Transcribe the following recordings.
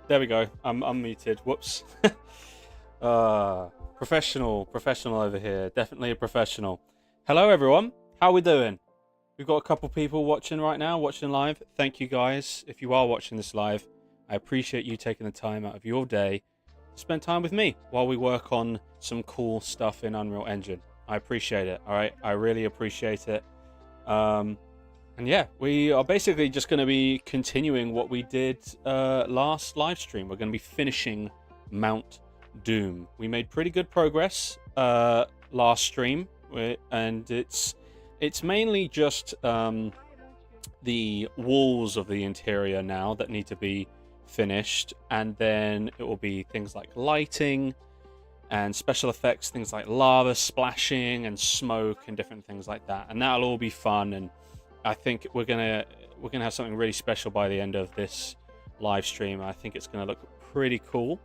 There we go. I'm unmuted. Whoops. Professional over here. Definitely a professional. Hello, everyone. How are we doing? We've got a couple people watching right now, watching live. Thank you, guys. If you are watching this live, I appreciate you taking the time out of your day to spend time with me while we work on some cool stuff in Unreal Engine. I appreciate it. All right. I really appreciate it. And yeah, we are basically just going to be continuing what we did last live stream. We're going to be finishing Mount Doom. We made pretty good progress last stream, and it's mainly just the walls of the interior now that need to be finished, and then it will be things like lighting and special effects, things like lava splashing and smoke and different things like that, and that'll all be fun. And I think we're gonna have something really special by the end of this live stream. I think it's gonna look pretty cool.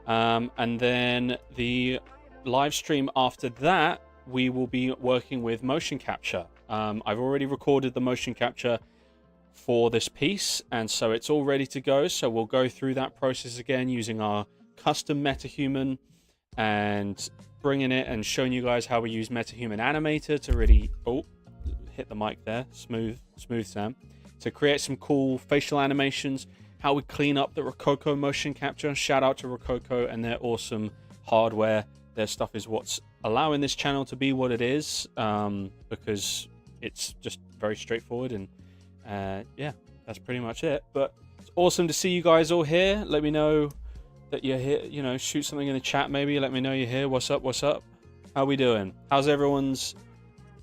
And then the live stream after that, we will be working with motion capture. I've already recorded the motion capture for this piece, and so it's all ready to go. So we'll go through that process again using our custom MetaHuman and bringing it and showing you guys how we use MetaHuman Animator to really hit the mic there, smooth Sam, to create some cool facial animations, how we clean up the Rococo motion capture. Shout out to Rococo and their awesome hardware. Their stuff is what's allowing this channel to be what it is, because it's just very straightforward. And yeah, that's pretty much it. But it's awesome to see you guys all here. Let me know that you're here. You know, shoot something in the chat maybe. Let me know you're here. What's up? How we doing? How's everyone's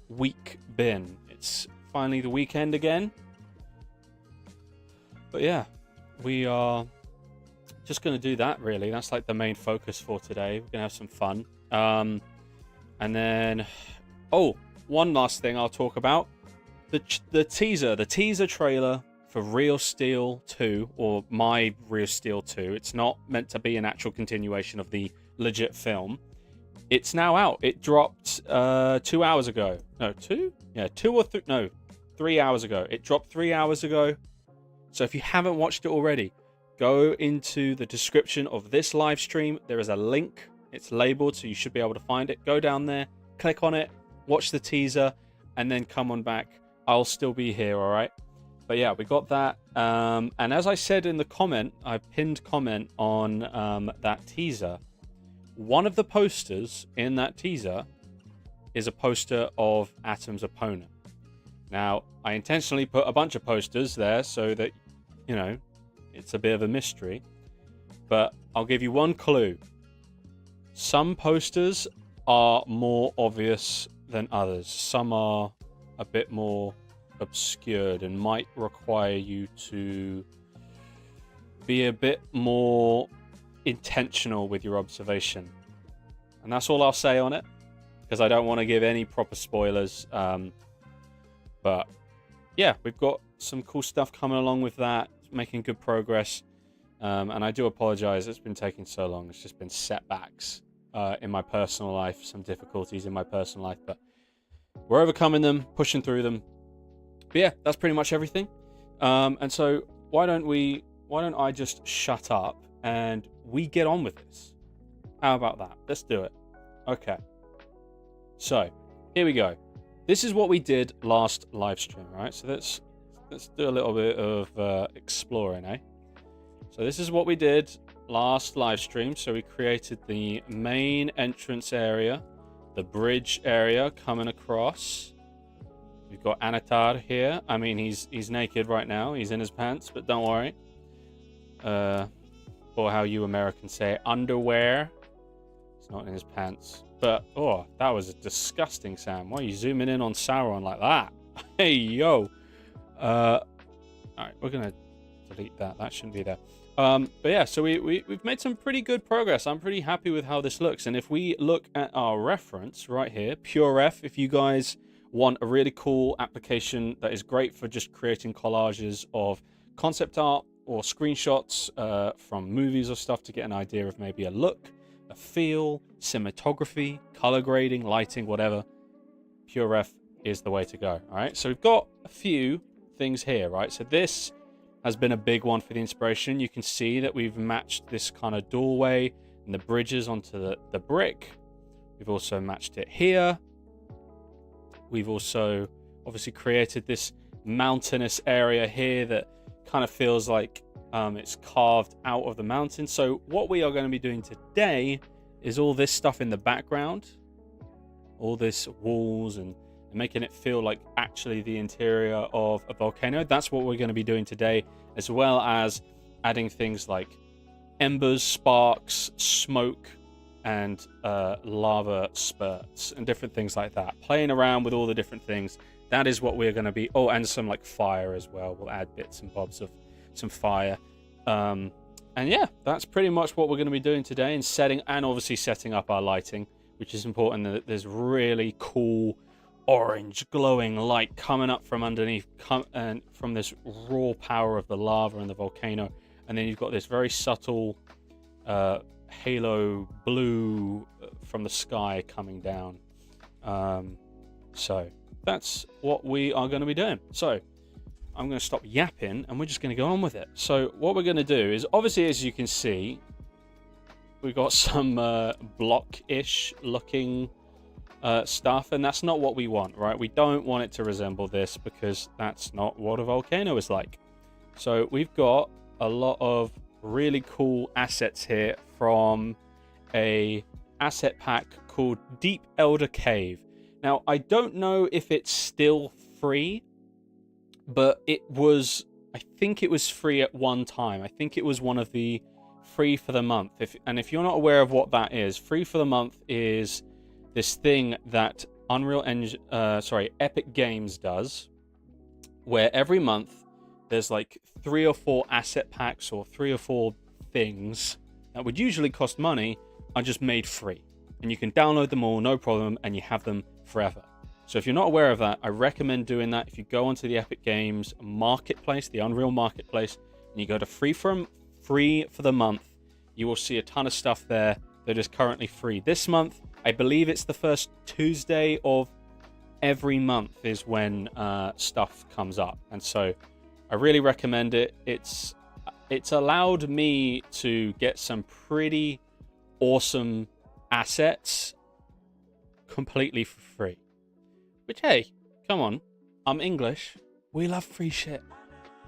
week been? It's finally the weekend again. But yeah, we are just going to do that, really. That's like the main focus for today. We're going to have some fun. And then, one last thing I'll talk about. The teaser trailer for Real Steel 2, or My Real Steel 2. It's not meant to be an actual continuation of the legit film. It's now out. It dropped 2 hours ago. No, 2? Yeah, 3 hours ago. It dropped 3 hours ago. So if you haven't watched it already, go into the description of this live stream. There is a link. It's labeled, so you should be able to find it. Go down there, click on it, watch the teaser, and then come on back. I'll still be here, all right? But yeah, we got that. And as I said in the comment, I pinned comment on that teaser. One of the posters in that teaser is a poster of Atom's opponent. Now, I intentionally put a bunch of posters there so that, you know, it's a bit of a mystery. But I'll give you one clue. Some posters are more obvious than others. Some are a bit more obscured and might require you to be a bit more intentional with your observation. And that's all I'll say on it, because I don't want to give any proper spoilers. But yeah, we've got some cool stuff coming along with that, making good progress. And I do apologize, it's been taking so long. It's just been setbacks in my personal life, some difficulties in my personal life, but we're overcoming them, pushing through them. But yeah, that's pretty much everything. And so why don't I just shut up and we get on with this? How about that? Let's do it. Okay. So here we go. This is what we did last live stream, right? So let's do a little bit of exploring, eh? So this is what we did last live stream. So we created the main entrance area, the bridge area coming across. We've got Anatar here. I mean, he's naked right now. He's in his pants, but don't worry. or how you Americans say it, underwear. It's not in his pants. But, oh, that was disgusting, Sam. Why are you zooming in on Sauron like that? Hey, yo. All right, we're going to delete that. That shouldn't be there. But yeah, so we've made some pretty good progress. I'm pretty happy with how this looks. And if we look at our reference right here, PureRef, if you guys want a really cool application that is great for just creating collages of concept art or screenshots from movies or stuff to get an idea of maybe a look, a feel, cinematography, color grading, lighting, whatever, PureRef is the way to go. All right, so we've got a few things here, right? So this has been a big one for the inspiration. You can see that we've matched this kind of doorway and the bridges onto the brick. We've also matched it here. We've also obviously created this mountainous area here that kind of feels like it's carved out of the mountain. So what we are going to be doing today is all this stuff in the background, all this walls and making it feel like actually the interior of a volcano. That's what we're going to be doing today, as well as adding things like embers, sparks, smoke, and lava spurts and different things like that. Playing around with all the different things. That is what we're going to be. Oh, and some like fire as well. We'll add bits and bobs of some fire. And yeah, that's pretty much what we're going to be doing today, and obviously setting up our lighting, which is important. That there's really cool orange glowing light coming up from underneath and from this raw power of the lava and the volcano, and then you've got this very subtle halo blue from the sky coming down. So that's what we are going to be doing. So I'm going to stop yapping and we're just going to go on with it. So what we're going to do is, obviously, as you can see, we've got some block-ish looking stuff, and that's not what we want, right? We don't want it to resemble this because that's not what a volcano is like. So we've got a lot of really cool assets here from a asset pack called Deep Elder Cave. Now, I don't know if it's still free, but I think it was free at one time. I think it was one of the free for the month. If you're not aware of what that is, free for the month is this thing that Epic Games does, where every month there's like 3 or 4 asset packs or 3 or 4 things that would usually cost money are just made free, and you can download them all, no problem, and you have them forever. So if you're not aware of that, I recommend doing that. If you go onto the Epic Games marketplace, the Unreal marketplace, and you go to free for the month, you will see a ton of stuff there that is currently free. This month, I believe it's the first Tuesday of every month is when stuff comes up, and so I really recommend it. It's allowed me to get some pretty awesome assets completely for free. Which, hey, come on, I'm English. We love free shit.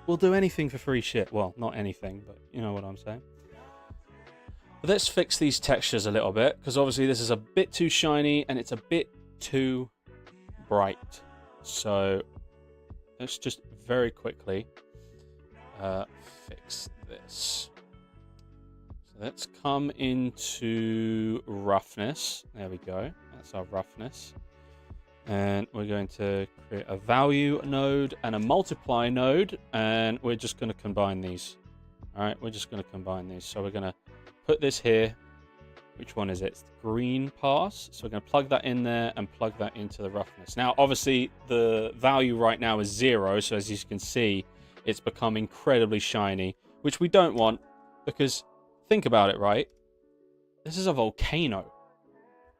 We'll do anything for free shit. Well, not anything, but you know what I'm saying. But let's fix these textures a little bit, because obviously this is a bit too shiny and it's a bit too bright. So let's just very quickly fix this. So let's come into roughness. There we go. That's our roughness. And we're going to create a value node and a multiply node, and we're just going to combine these. All right, we're just going to combine these. So we're going to put this here. Which one is it? It's the green pass. So we're going to plug that in there and plug that into the roughness. Now, obviously, the value right now is 0. So as you can see, it's become incredibly shiny, which we don't want, because think about it, right? This is a volcano.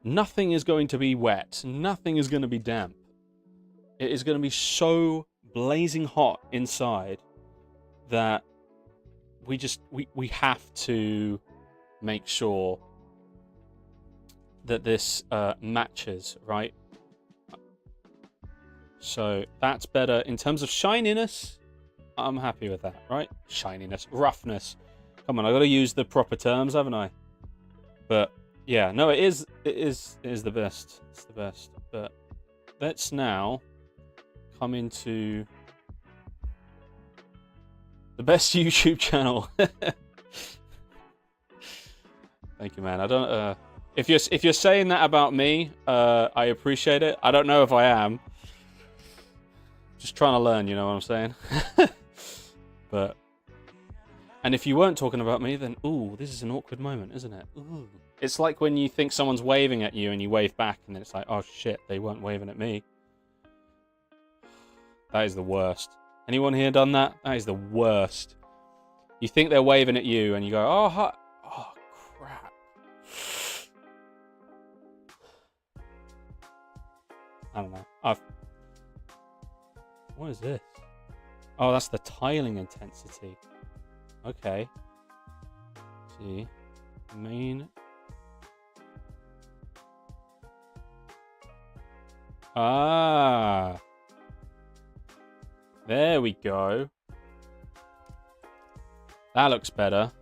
Nothing is going to be wet. Nothing is going to be damp. It is going to be so blazing hot inside that we have to make sure that this matches, right? So that's better. In terms of shininess, I'm happy with that, right? Shininess, roughness. Come on, I got to use the proper terms, haven't I? But yeah, no, it is the best. It's the best. But let's now come into the best YouTube channel. Thank you, man. I don't. If you're saying that about me, I appreciate it. I don't know if I am. Just trying to learn, you know what I'm saying? But, and if you weren't talking about me, then ooh, this is an awkward moment, isn't it? Ooh. It's like when you think someone's waving at you and you wave back, and then it's like, oh shit, they weren't waving at me. That is the worst. Anyone here done that? That is the worst. You think they're waving at you, and you go, oh, hi. Oh, crap. I don't know. What is this? Oh, that's the tiling intensity. Okay. See. Main. Ah. There we go. That looks better.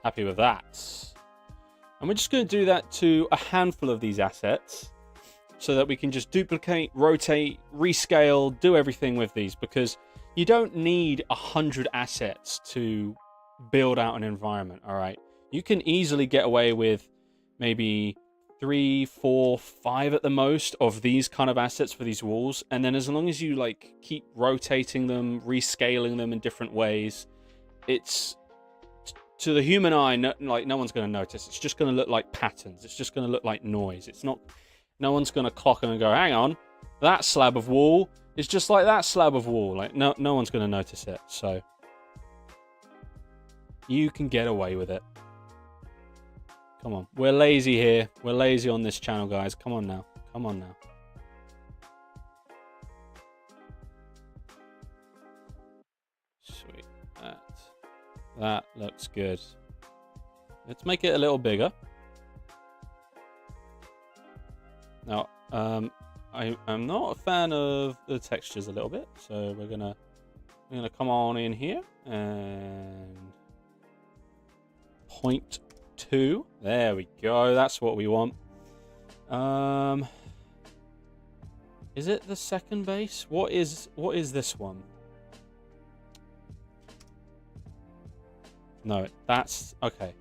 Happy with that. And we're just going to do that to a handful of these assets so that we can just duplicate, rotate, rescale, do everything with these, because you don't need 100 assets to build out an environment, all right? You can easily get away with maybe 3, 4, 5 at the most of these kind of assets for these walls, and then as long as you like keep rotating them, rescaling them in different ways, it's to the human eye, no one's going to notice. It's just going to look like patterns. It's just going to look like noise. It's not. No one's going to clock in and go, hang on, that slab of wall is just like that slab of wall. Like no one's going to notice it. So you can get away with it. Come on, we're lazy here. We're lazy on this channel, guys. Come on now. Come on now. Sweet. That looks good. Let's make it a little bigger. Now, I'm not a fan of the textures a little bit, so we're gonna come on in here and 0.2. There we go. That's what we want. Is it the second base? What is this one? No, that's okay.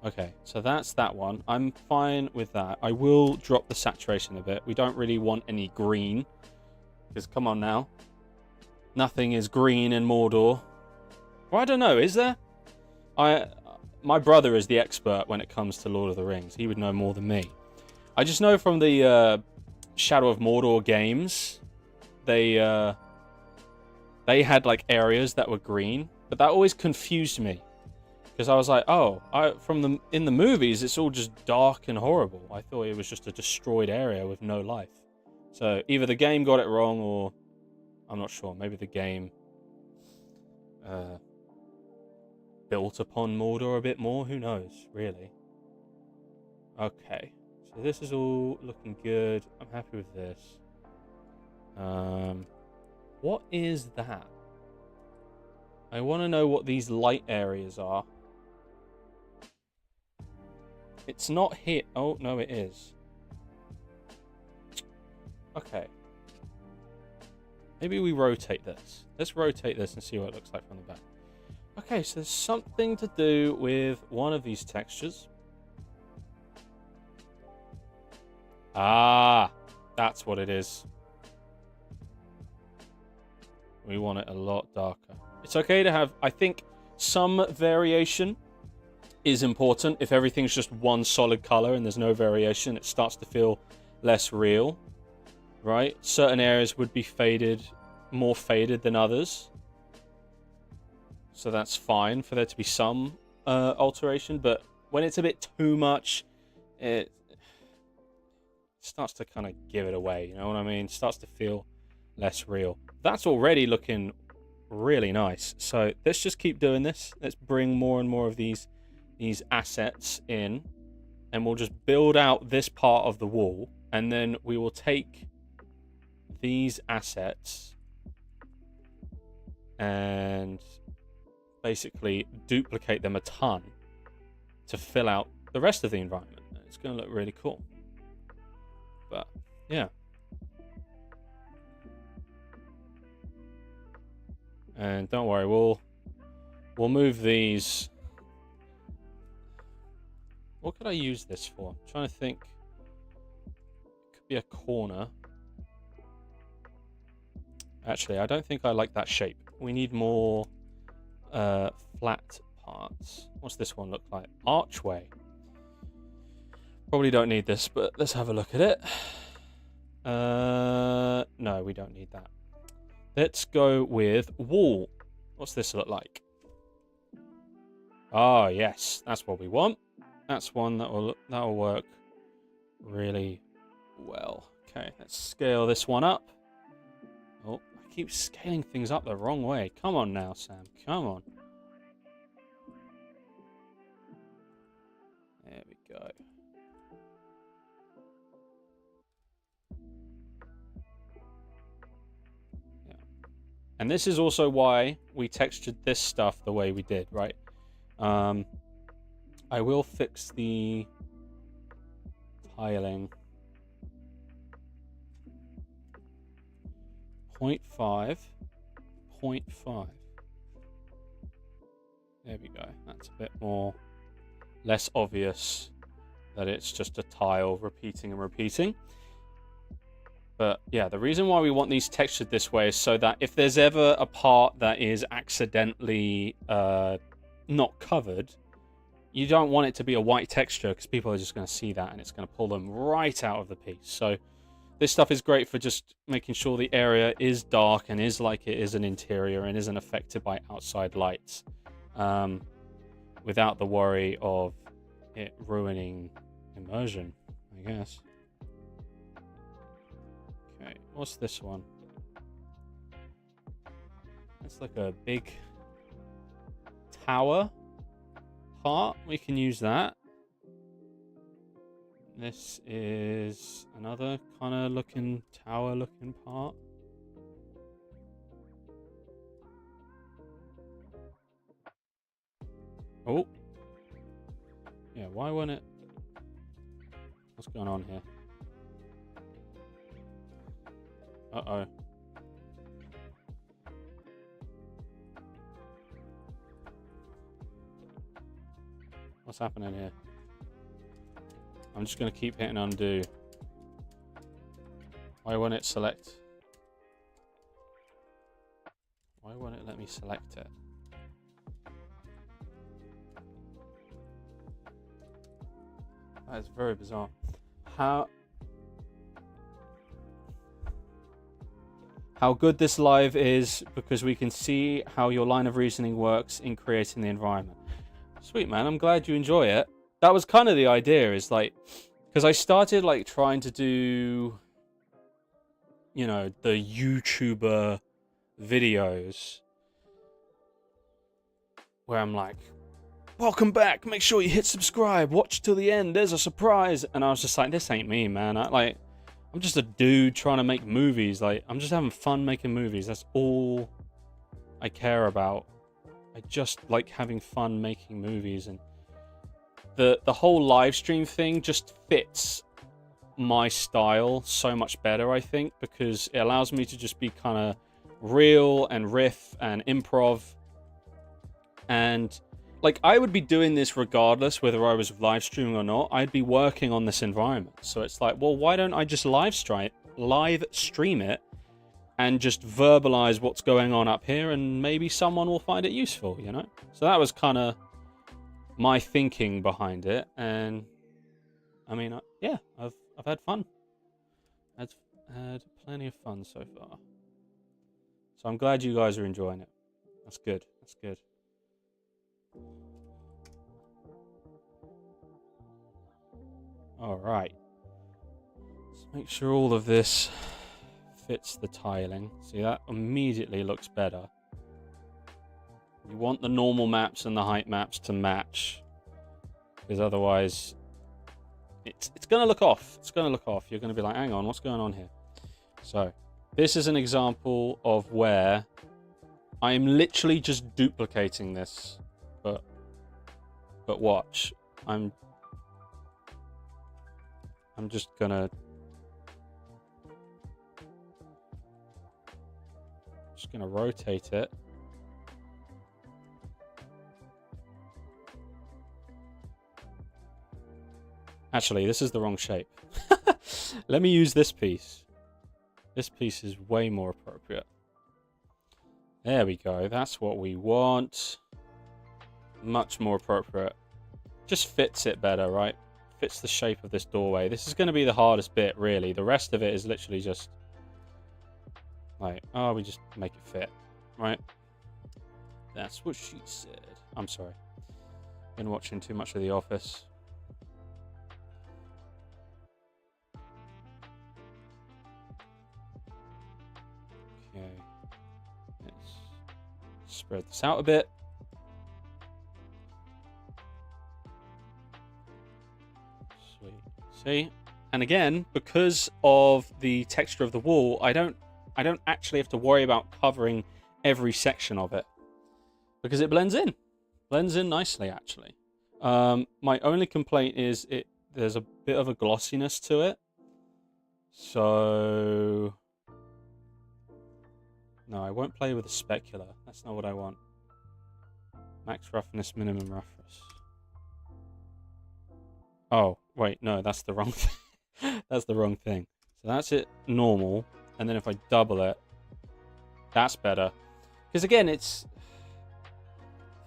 Okay, so that's that one. I'm fine with that. I will drop the saturation a bit. We don't really want any green, because come on now. Nothing is green in Mordor. Well, I don't know, is there? My brother is the expert when it comes to Lord of the Rings. He would know more than me. I just know from the Shadow of Mordor games, they had like areas that were green, but that always confused me. Because I was like, in the movies, it's all just dark and horrible. I thought it was just a destroyed area with no life. So either the game got it wrong, or I'm not sure. Maybe the game built upon Mordor a bit more. Who knows, really? Okay, so this is all looking good. I'm happy with this. What is that? I want to know what these light areas are. It's not here. Oh, no, it is. Okay. Maybe we rotate this. Let's rotate this and see what it looks like from the back. Okay, so there's something to do with one of these textures. Ah, that's what it is. We want it a lot darker. It's okay to have, I think, some variation is important. If everything's just one solid color and there's no variation, it starts to feel less real, right? Certain areas would be faded, more faded than others. So that's fine for there to be some alteration, but when it's a bit too much, it starts to kind of give it away, you know what I mean? It starts to feel less real. That's already looking really nice. So let's just keep doing this. Let's bring more and more of these assets in, and we'll just build out this part of the wall, and then we will take these assets and basically duplicate them a ton to fill out the rest of the environment. It's going to look really cool. But yeah. And don't worry, we'll move these. What could I use this for? I'm trying to think. It could be a corner. Actually, I don't think I like that shape. We need more flat parts. What's this one look like? Archway. Probably don't need this, but let's have a look at it. No, we don't need that. Let's go with wall. What's this look like? Ah, yes, that's what we want. That's one that'll work really well. Okay, let's scale this one up. Oh, I keep scaling things up the wrong way. Come on now, Sam. Come on. There we go. Yeah. And this is also why we textured this stuff the way we did, right? I will fix the tiling. 0.5. 0.5. There we go. That's a bit more, less obvious that it's just a tile repeating and repeating. But yeah, the reason why we want these textured this way is so that if there's ever a part that is accidentally not covered, you don't want it to be a white texture because people are just going to see that and it's going to pull them right out of the piece. So this stuff is great for just making sure the area is dark and is like it is an interior and isn't affected by outside lights, without the worry of it ruining immersion, I guess. Okay, what's this one? It's like a big tower part. We can use that. This is another kind of looking tower looking part. Oh. Yeah, why won't it? What's going on here? Uh-oh. What's happening here? I'm just going to keep hitting undo. Why won't it select? Why won't it let me select it? That is very bizarre. How good this live is because we can see how your line of reasoning works in creating the environment. Sweet, man. I'm glad you enjoy it. That was kind of the idea, is like, because I started like trying to do, you know, the YouTuber videos where I'm like, welcome back, make sure you hit subscribe, watch till the end, there's a surprise. And I was just like, this ain't me, man. I'm just a dude trying to make movies. Like, I'm just having fun making movies. That's all I care about. I just like having fun making movies, and the whole live stream thing just fits my style so much better, I think, because it allows me to just be kind of real and riff and improv. And like, I would be doing this regardless whether I was live streaming or not. I'd be working on this environment. So it's like, well, why don't I just live stream it and just verbalize what's going on up here, and maybe someone will find it useful, you know? So that was kind of my thinking behind it. And I mean, yeah, I've had fun. I've had plenty of fun so far. So I'm glad you guys are enjoying it. That's good. That's good. All right. Let's make sure all of this fits the tiling. See, that immediately looks better. You want the normal maps and the height maps to match, because otherwise it's going to look off. It's going to look off. You're going to be like, hang on, what's going on here? So this is an example of where I am literally just duplicating this, but watch. I'm just gonna rotate it Actually, this is the wrong shape. Let me use this piece. This piece is way more appropriate. There we go. That's what we want. Much more appropriate. Just fits it better, right? Fits the shape of this doorway. This is going to be the hardest bit, really. The rest of it is literally just like, oh, we just make it fit, right? That's what she said. I'm sorry. Been watching too much of The Office. Okay. Let's spread this out a bit. Sweet. See? And again, because of the texture of the wall, I don't actually have to worry about covering every section of it because it blends in. Blends in nicely, actually. My only complaint is there's a bit of a glossiness to it. So no, I won't play with a specular. That's not what I want. Max roughness, minimum roughness. Oh, wait, no, that's the wrong thing. That's the wrong thing. So that's it normal. And then if I double it, that's better. Because again,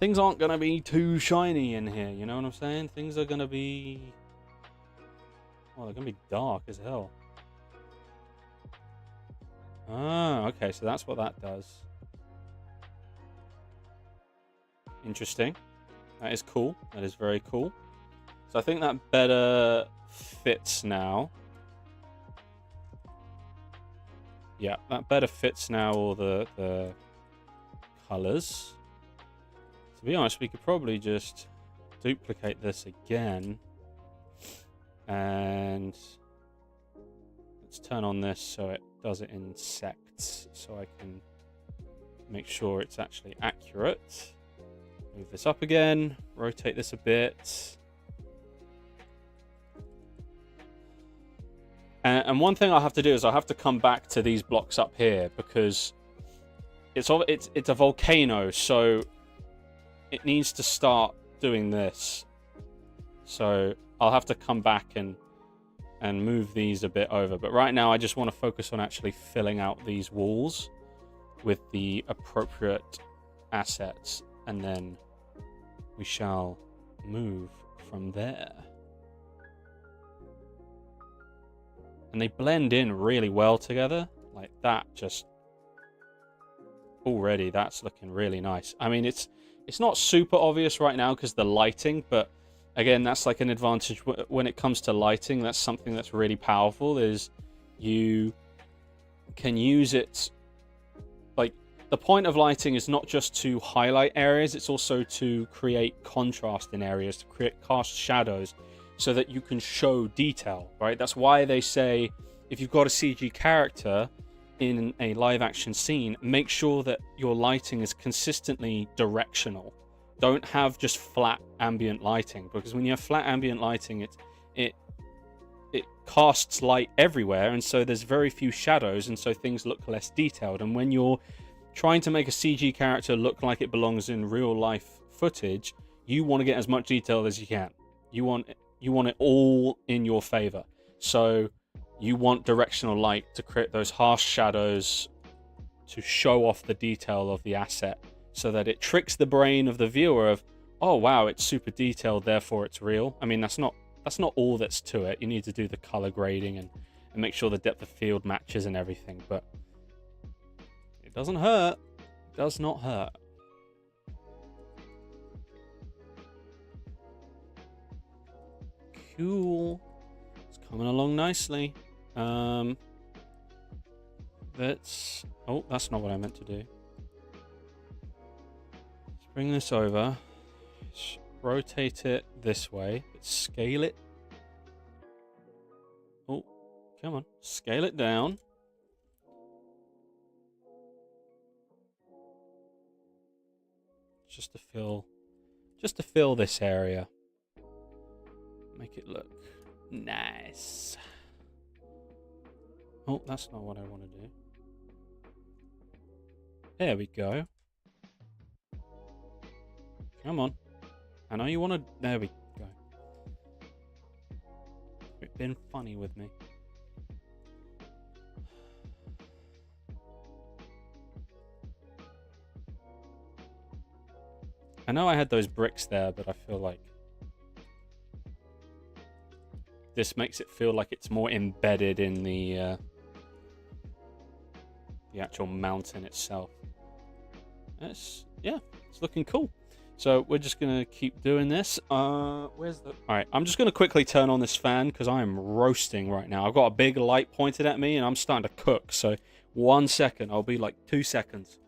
things aren't going to be too shiny in here. You know what I'm saying? Things are going to be... well, they're going to be dark as hell. Ah, okay, so that's what that does. Interesting. That is cool. That is very cool. So I think that better fits now. Yeah, that better fits now, all the colors. To be honest, we could probably just duplicate this again. And let's turn on this so it does it in sects, so I can make sure it's actually accurate. Move this up again, rotate this a bit. And one thing I'll have to do is I'll have to come back to these blocks up here because it's a volcano, so it needs to start doing this. So I'll have to come back and move these a bit over. But right now I just want to focus on actually filling out these walls with the appropriate assets, and then we shall move from there. And they blend in really well together. Like that, just already that's looking really nice. I mean, it's not super obvious right now because the lighting, but again, that's like an advantage when it comes to lighting. That's something that's really powerful, is you can use it. Like, the point of lighting is not just to highlight areas, it's also to create contrast in areas, to cast shadows, so that you can show detail, right? That's why they say if you've got a CG character in a live action scene, make sure that your lighting is consistently directional. Don't have just flat ambient lighting, because when you have flat ambient lighting, it casts light everywhere, and so there's very few shadows, and so things look less detailed. And when you're trying to make a CG character look like it belongs in real life footage, you want to get as much detail as you can. You want it all in your favor. So you want directional light to create those harsh shadows to show off the detail of the asset, so that it tricks the brain of the viewer of, oh wow, it's super detailed, therefore it's real. I mean, that's not all that's to it. You need to do the color grading and make sure the depth of field matches and everything, but it doesn't hurt. It does not hurt. Cool. It's coming along nicely. That's not what I meant to do. Let's bring this over. Rotate it this way. Scale it. Oh, come on. Scale it down. Just to fill this area. Make it look nice. Oh, that's not what I want to do. There we go. Come on. I know you want to... There we go. been funny with me. I know I had those bricks there, but I feel like this makes it feel like it's more embedded in the actual mountain itself. It's looking cool. So we're just gonna keep doing this. Where's the? All right, I'm just gonna quickly turn on this fan because I am roasting right now. I've got a big light pointed at me and I'm starting to cook. So 1 second, I'll be like 2 seconds.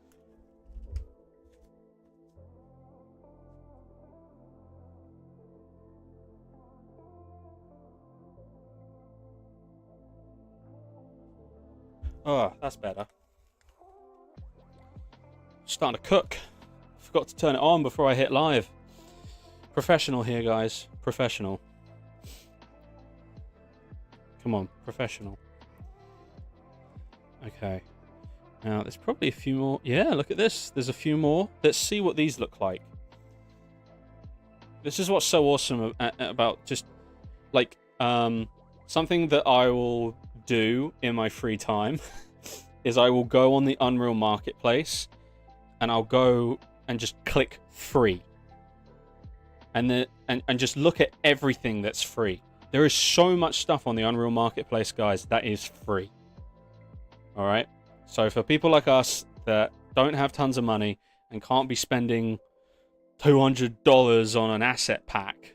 Oh, that's better. Starting to cook. Forgot to turn it on before I hit live. Professional here, guys. Professional. Come on, professional. Okay. Now, there's probably a few more. Yeah, look at this. There's a few more. Let's see what these look like. This is what's so awesome about just, like, something that I will do in my free time is I will go on the Unreal Marketplace and I'll go and just click free and just look at everything that's free. There is so much stuff on the Unreal Marketplace, guys, that is free. All right, so for people like us that don't have tons of money and can't be spending $200 on an asset pack,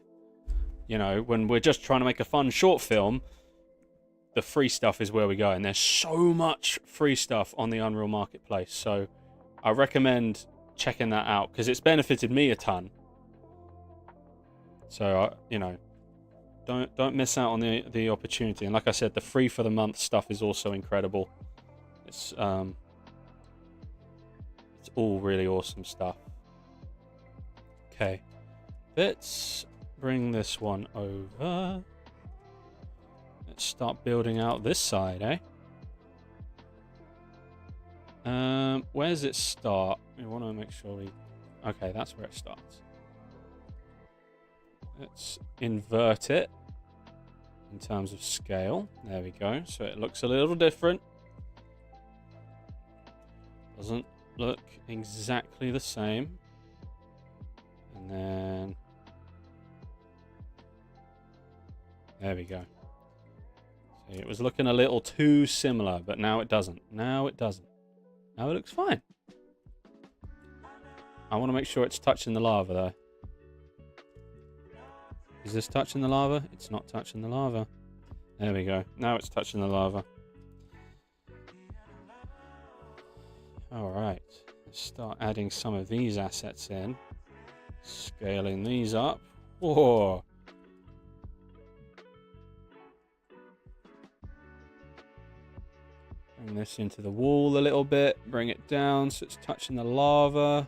you know, when we're just trying to make a fun short film, the free stuff is where we go. And there's so much free stuff on the Unreal Marketplace. So I recommend checking that out because it's benefited me a ton. So, you know, don't miss out on the opportunity. And like I said, the free for the month stuff is also incredible. It's all really awesome stuff. Okay, let's bring this one over. Let's start building out this side, eh? Where's it start? We want to make sure we... Okay, that's where it starts. Let's invert it in terms of scale. There we go. So it looks a little different. Doesn't look exactly the same. And then... There we go. See, it was looking a little too similar, but now it doesn't. Now it doesn't. Now it looks fine. I want to make sure it's touching the lava, though. Is this touching the lava? It's not touching the lava. There we go. Now it's touching the lava. Alright. Let's start adding some of these assets in. Scaling these up. Whoa! Bring this into the wall a little bit. Bring it down so it's touching the lava.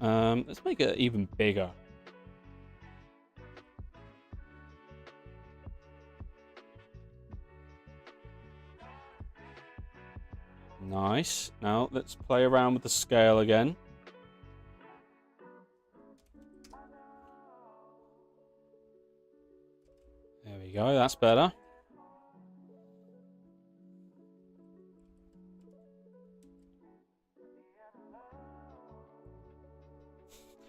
Let's make it even bigger. Nice. Now let's play around with the scale again. There we go. That's better.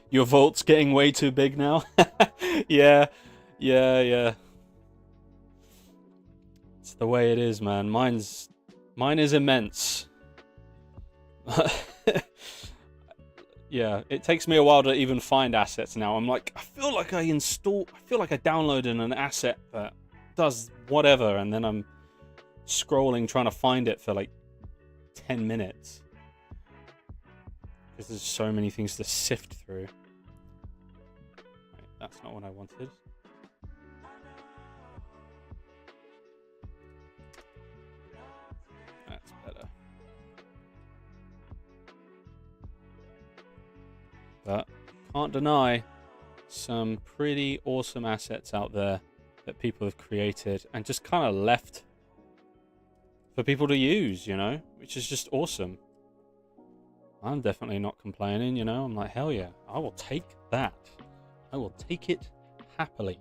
Your vault's getting way too big now. Yeah. It's the way it is, man. Mine is immense. Yeah, it takes me a while to even find assets now. I'm like, I feel like I downloaded an asset that does whatever, and then I'm scrolling trying to find it for like 10 minutes. Because there's so many things to sift through. Right, that's not what I wanted. That's better. But can't deny some pretty awesome assets out there that people have created and just kind of left for people to use, you know, which is just awesome. I'm definitely not complaining, you know. I'm like, hell yeah, I will take that. I will take it happily.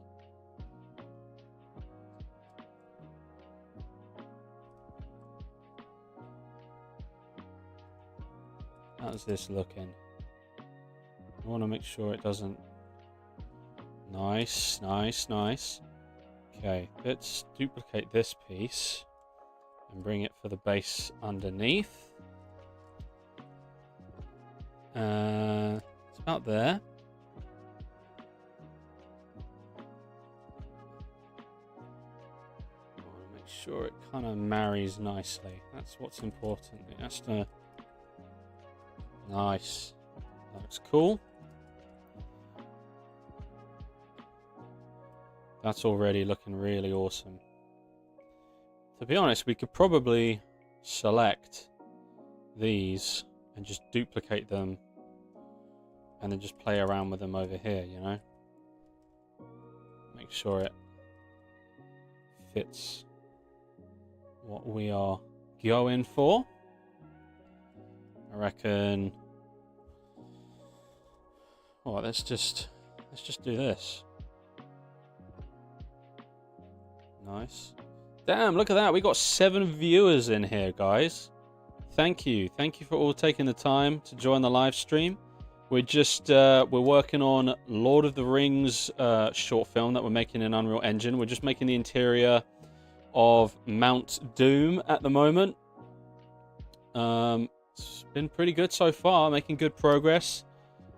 How's this looking? I want to make sure it doesn't... Nice, nice, nice. Okay, let's duplicate this piece and bring it for the base underneath. It's about there. I want to make sure it kind of marries nicely. That's what's important. It has to... Nice. That looks cool. That's already looking really awesome. To be honest, we could probably select these and just duplicate them and then just play around with them over here, you know? Make sure it fits what we are going for. I reckon... Oh, let's just do this. Nice. Damn, look at that. We got 7 viewers in here, guys. Thank you. Thank you for all taking the time to join the live stream. We're just, we're working on Lord of the Rings short film that we're making in Unreal Engine. We're just making the interior of Mount Doom at the moment. It's been pretty good so far, making good progress.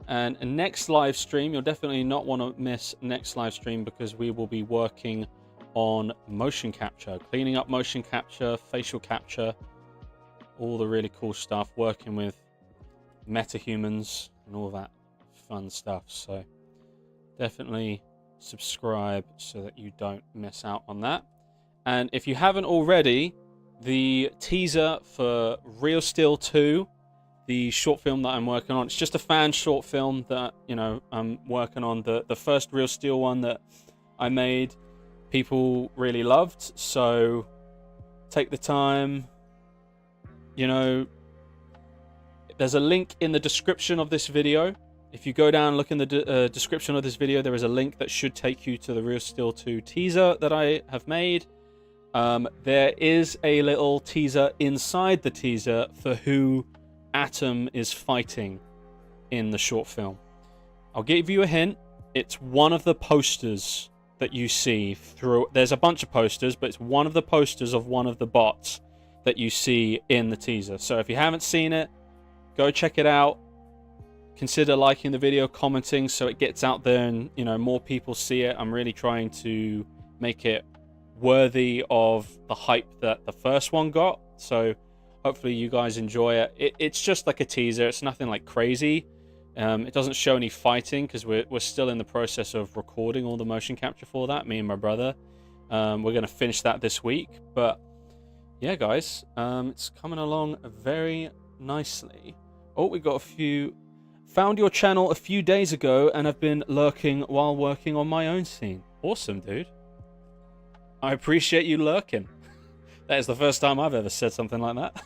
And next live stream, you'll definitely not want to miss next live stream because we will be working on motion capture, cleaning up motion capture, facial capture, all the really cool stuff, working with metahumans and all that fun stuff. So definitely subscribe so that you don't miss out on that. And if you haven't already, the teaser for Real Steel 2, the short film that I'm working on, it's just a fan short film that, you know, I'm working on. The first Real Steel one that I made, people really loved, so take the time, you know, there's a link in the description of this video. If you go down and look in the description of this video, there is a link that should take you to the Real Steel 2 teaser that I have made. There is a little teaser inside the teaser for who Atom is fighting in the short film. I'll give you a hint. It's one of the posters that you see through. There's a bunch of posters, but it's one of the posters of one of the bots that you see in the teaser. So if you haven't seen it, go check it out. Consider liking the video, commenting, so it gets out there and, you know, more people see it. I'm really trying to make it worthy of the hype that the first one got. So hopefully you guys enjoy it. It's just like a teaser. It's nothing like crazy. It doesn't show any fighting because we're still in the process of recording all the motion capture for that, me and my brother. We're going to finish that this week. But yeah, guys, it's coming along very nicely. Oh, we got a few... Found your channel a few days ago and have been lurking while working on my own scene. Awesome, dude. I appreciate you lurking. That is the first time I've ever said something like that.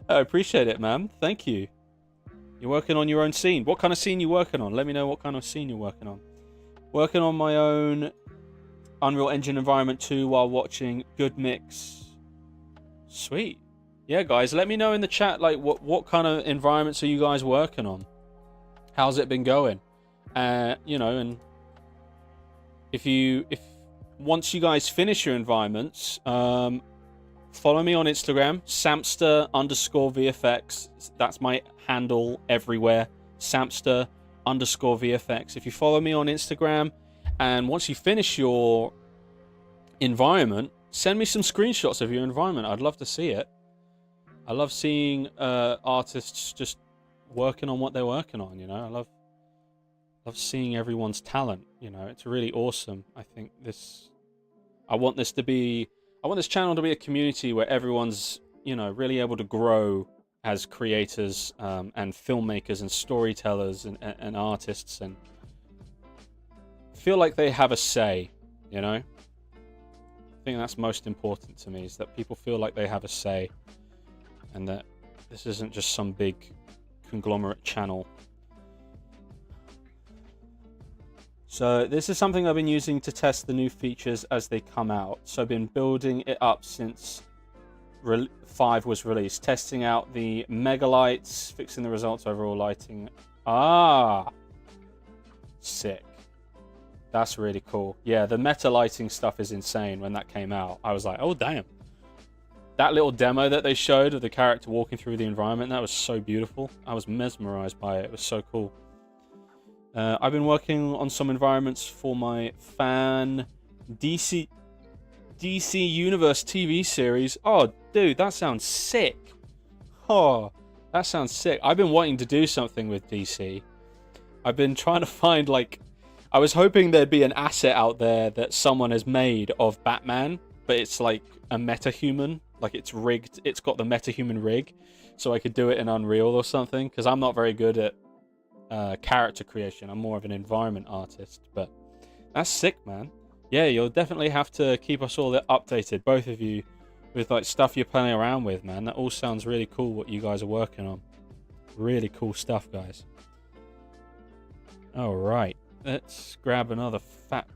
I appreciate it, man. Thank you. You're working on your own scene. What kind of scene you working on? Let me know what kind of scene you're working on. Working on my own Unreal Engine environment 2 while watching Good Mix. Sweet. Yeah, guys, let me know in the chat, like, what kind of environments are you guys working on? How's it been going? You know, and if once you guys finish your environments, follow me on Instagram, Samster_VFX. That's my handle everywhere, Samster_VFX. If you follow me on Instagram, and once you finish your environment, send me some screenshots of your environment. I'd love to see it. I love seeing artists just working on what they're working on, you know. I love seeing everyone's talent, you know. It's really awesome. I want this channel to be a community where everyone's, you know, really able to grow as creators and filmmakers and storytellers and artists, and feel like they have a say, you know. I think that's most important to me, is that people feel like they have a say and that this isn't just some big conglomerate channel. So this is something I've been using to test the new features as they come out. So I've been building it up since 5 was released. Testing out the mega lights, fixing the results, overall lighting. Ah, sick. That's really cool. Yeah, the meta lighting stuff is insane. When that came out, I was like, oh, damn. That little demo that they showed of the character walking through the environment, that was so beautiful. I was mesmerized by it. It was so cool. I've been working on some environments for my fan DC Universe TV series. Oh, dude, that sounds sick. Oh, that sounds sick. I've been wanting to do something with DC. I've been trying to find, like... I was hoping there'd be an asset out there that someone has made of Batman, but it's like a metahuman. Like, it's rigged. It's got the metahuman rig, so I could do it in Unreal or something, because I'm not very good at character creation. I'm more of an environment artist, but that's sick, man. Yeah, you'll definitely have to keep us all updated, both of you, with like stuff you're playing around with, man. That all sounds really cool, what you guys are working on. Really cool stuff, guys. All right, let's grab another fat...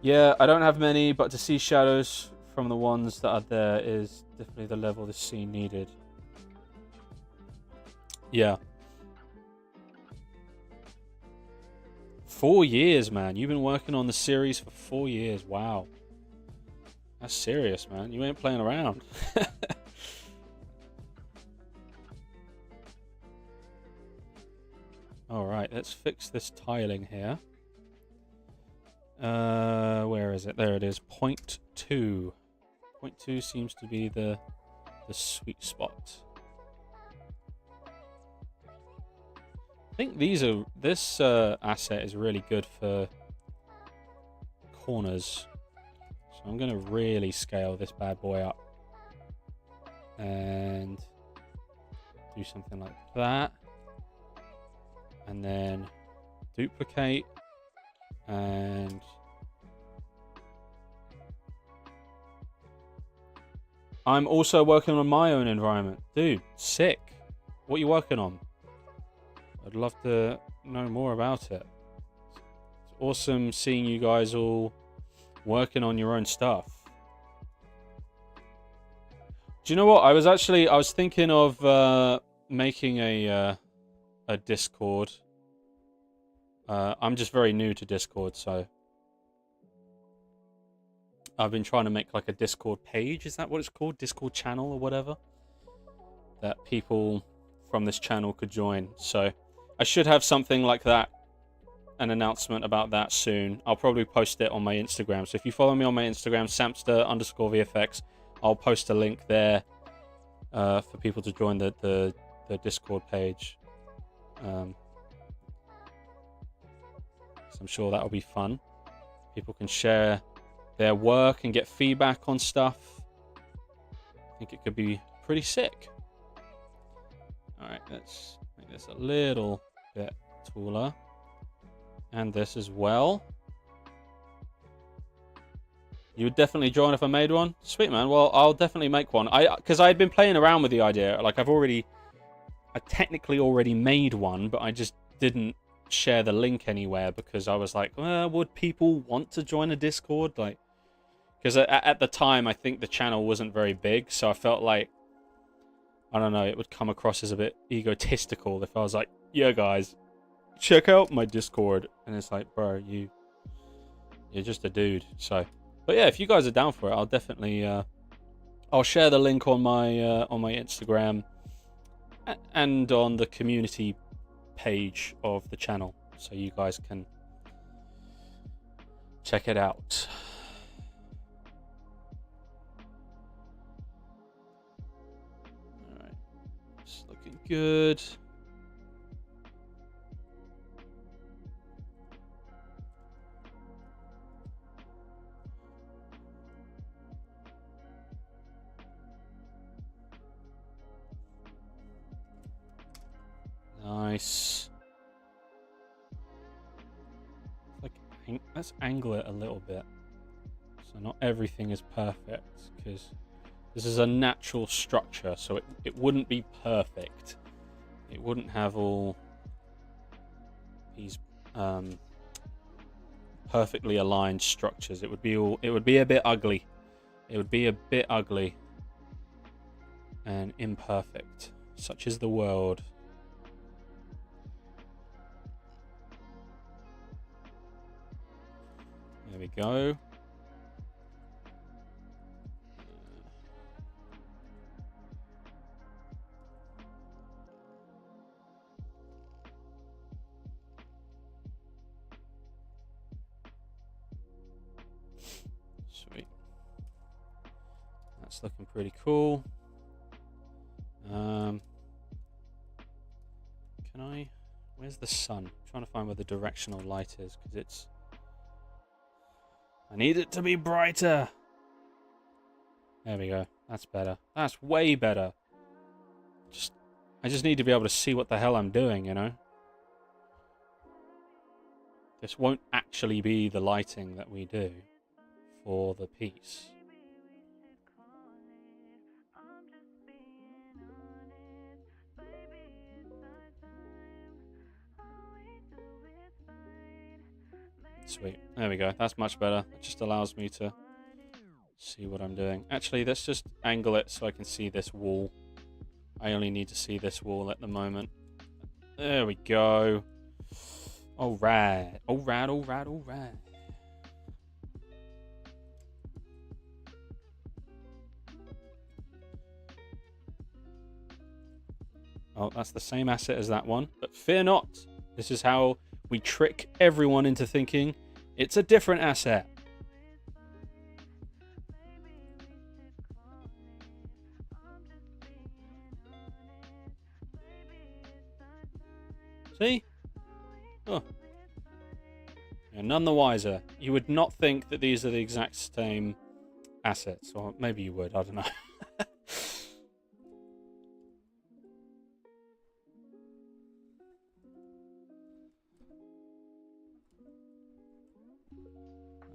Yeah, I don't have many, but to see shadows from the ones that are there is definitely the level the scene needed. Yeah. 4 years, man. You've been working on the series for 4 years. Wow. That's serious, man. You ain't playing around. Alright, let's fix this tiling here. Where is it? There it is. Point 2. Point 2 seems to be the sweet spot. I think this asset is really good for corners. So I'm going to really scale this bad boy up. And do something like that. And then duplicate. And I'm also working on my own environment. Dude, sick. What are you working on? I'd love to know more about it. It's awesome seeing you guys all working on your own stuff. Do you know what? I was thinking of making a Discord. I'm just very new to Discord, so I've been trying to make like a Discord page. Is that what it's called? Discord channel or whatever? That people from this channel could join. So I should have something like that, an announcement about that soon. I'll probably post it on my Instagram. So if you follow me on my Instagram, Samster_VFX, I'll post a link there for people to join the Discord page. So I'm sure that'll be fun. People can share their work and get feedback on stuff. I think it could be pretty sick. Alright, let's make this a little bit taller. And this as well. You would definitely join if I made one? Sweet, man. Well, I'll definitely make one. Because I had been playing around with the idea. Like, I technically already made one, but I just didn't share the link anywhere because I was like, well, would people want to join a Discord? Like, because at the time, I think the channel wasn't very big, so I felt like, I don't know, it would come across as a bit egotistical if I was like, yeah, guys, check out my Discord. And it's like, bro, you're just a dude. So, but yeah, if you guys are down for it, I'll definitely, I'll share the link on my Instagram and on the community page of the channel, so you guys can check it out. All right, it's looking good. Nice. Like, let's angle it a little bit, so not everything is perfect, because this is a natural structure, so it wouldn't be perfect. It wouldn't have all these perfectly aligned structures. It would be a bit ugly it would be a bit ugly and imperfect. Such is the world. There we go. Sweet. That's looking pretty cool. Can I... Where's the sun? I'm trying to find where the directional light is, because it's... I need it to be brighter. There we go. That's better. That's way better. I just need to be able to see what the hell I'm doing, you know? This won't actually be the lighting that we do for the piece. Sweet. There we go. That's much better. It just allows me to see what I'm doing. Actually, let's just angle it so I can see this wall. I only need to see this wall at the moment. There we go. Alright. Alright, alright, alright. Oh, that's the same asset as that one. But fear not. This is how we trick everyone into thinking it's a different asset. See? Oh. You're none the wiser. You would not think that these are the exact same assets. Or maybe you would. I don't know.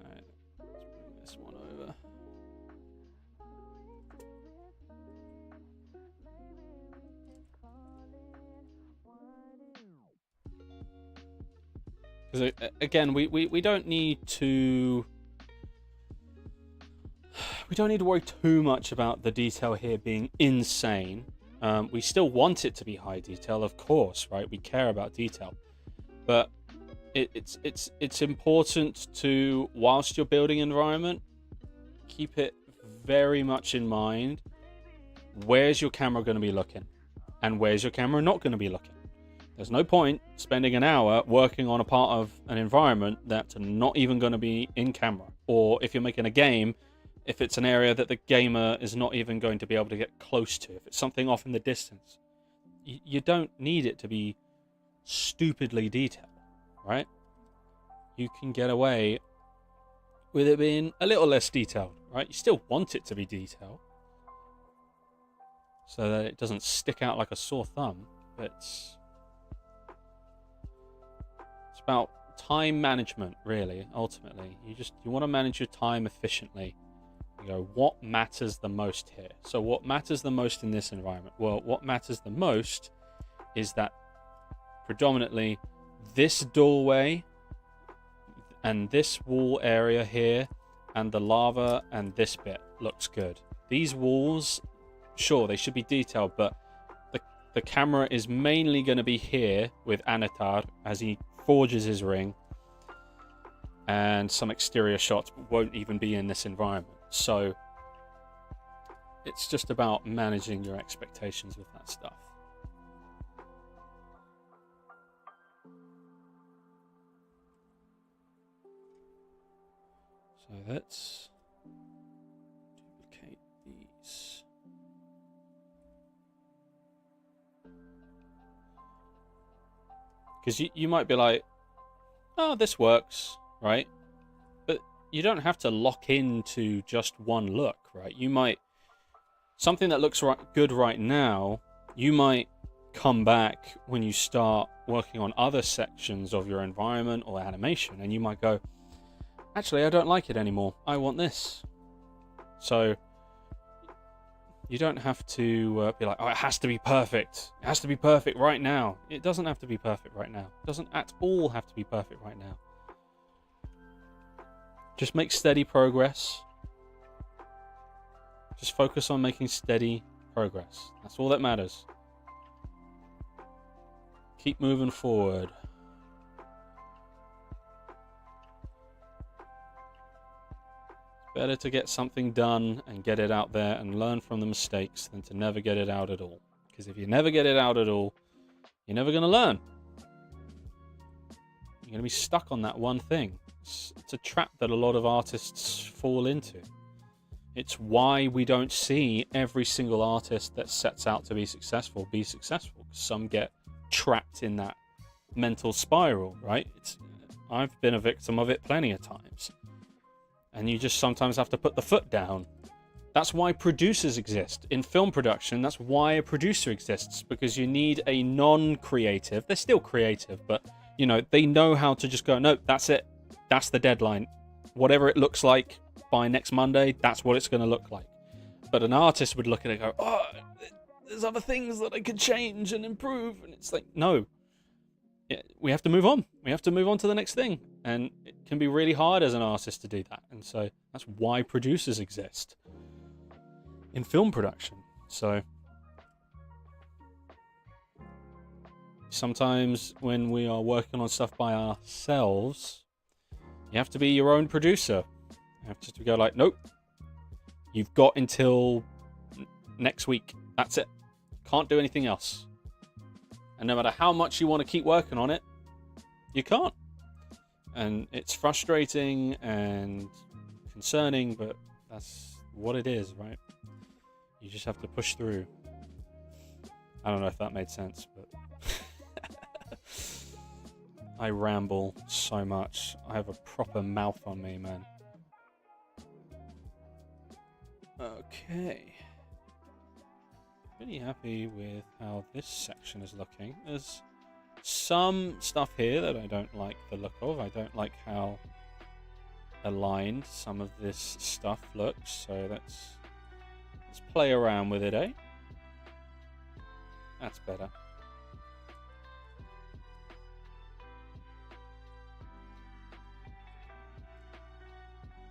Alright. Let's bring this one over. Because again, we don't need to worry too much about the detail here being insane. We still want it to be high detail, of course, right? We care about detail, but it's important to, whilst you're building environment, keep it very much in mind. Where's your camera going to be looking, and where's your camera not going to be looking? There's no point spending an hour working on a part of an environment that's not even going to be in camera. Or if you're making a game, if it's an area that the gamer is not even going to be able to get close to, if it's something off in the distance, you don't need it to be stupidly detailed, right? You can get away with it being a little less detailed, right? You still want it to be detailed so that it doesn't stick out like a sore thumb, but it's about time management, really. Ultimately, you want to manage your time efficiently. You go, what matters the most here? So what matters the most in this environment? Well, what matters the most is that predominantly this doorway and this wall area here and the lava and this bit looks good. These walls, sure, they should be detailed, but the camera is mainly going to be here with Anatar as he forges his ring, and some exterior shots won't even be in this environment. So it's just about managing your expectations with that stuff. So let's duplicate these. Because you might be like, oh, this works, right? But you don't have to lock into just one look, right? You might, something that looks good right now, you might come back when you start working on other sections of your environment or animation, and you might go, actually, I don't like it anymore. I want this. So you don't have to be like, oh, it has to be perfect. It has to be perfect right now. It doesn't have to be perfect right now. It doesn't at all have to be perfect right now. Just make steady progress. Just focus on making steady progress. That's all that matters. Keep moving forward. It's better to get something done and get it out there and learn from the mistakes than to never get it out at all. Because if you never get it out at all, you're never going to learn. You're going to be stuck on that one thing. It's a trap that a lot of artists fall into. It's why we don't see every single artist that sets out to be successful. Some get trapped in that mental spiral, right? I've been a victim of it plenty of times. And you just sometimes have to put the foot down. That's why producers exist. In film production, that's why a producer exists. Because you need a non-creative. They're still creative, but, you know, they know how to just go, no, that's it. That's the deadline. Whatever it looks like by next Monday, that's what it's going to look like. But an artist would look at it and go, oh, there's other things that I could change and improve. And it's like, no. We have to move on. We have to move on to the next thing. And it can be really hard as an artist to do that. And so that's why producers exist in film production. So sometimes when we are working on stuff by ourselves, you have to be your own producer. You have to go like, nope, you've got until next week. That's it. Can't do anything else. And no matter how much you want to keep working on it, you can't. And it's frustrating and concerning, but that's what it is, right? You just have to push through. I don't know if that made sense, but I ramble so much. I have a proper mouth on me, man. Okay. Pretty happy with how this section is looking. There's some stuff here that I don't like the look of. I don't like how aligned some of this stuff looks. So let's play around with it, eh? That's better.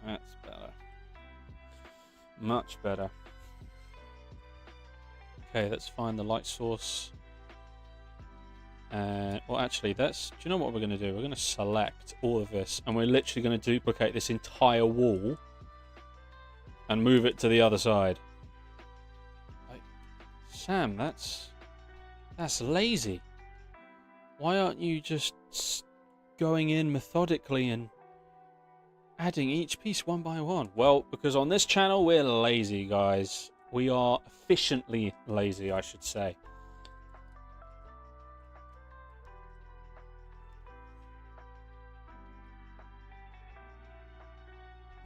That's better. Much better. Okay, let's find the light source. Well, actually, do you know what we're going to do? We're going to select all of this, and we're literally going to duplicate this entire wall and move it to the other side. Like, Sam, that's lazy. Why aren't you just going in methodically and adding each piece one by one? Well, because on this channel, we're lazy, guys. We are efficiently lazy, I should say.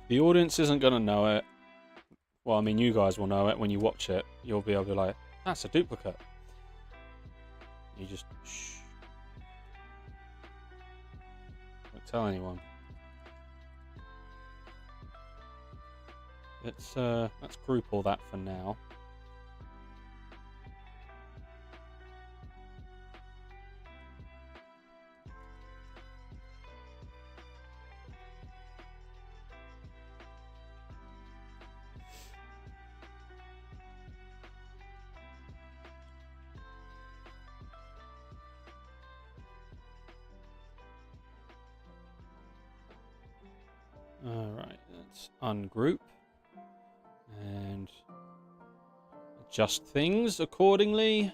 The audience isn't going to know it. Well, I mean, you guys will know it when you watch it. You'll be able to be like, that's a duplicate. You just shh. Don't tell anyone. Let's group all that for now. All right, let's ungroup and adjust things accordingly.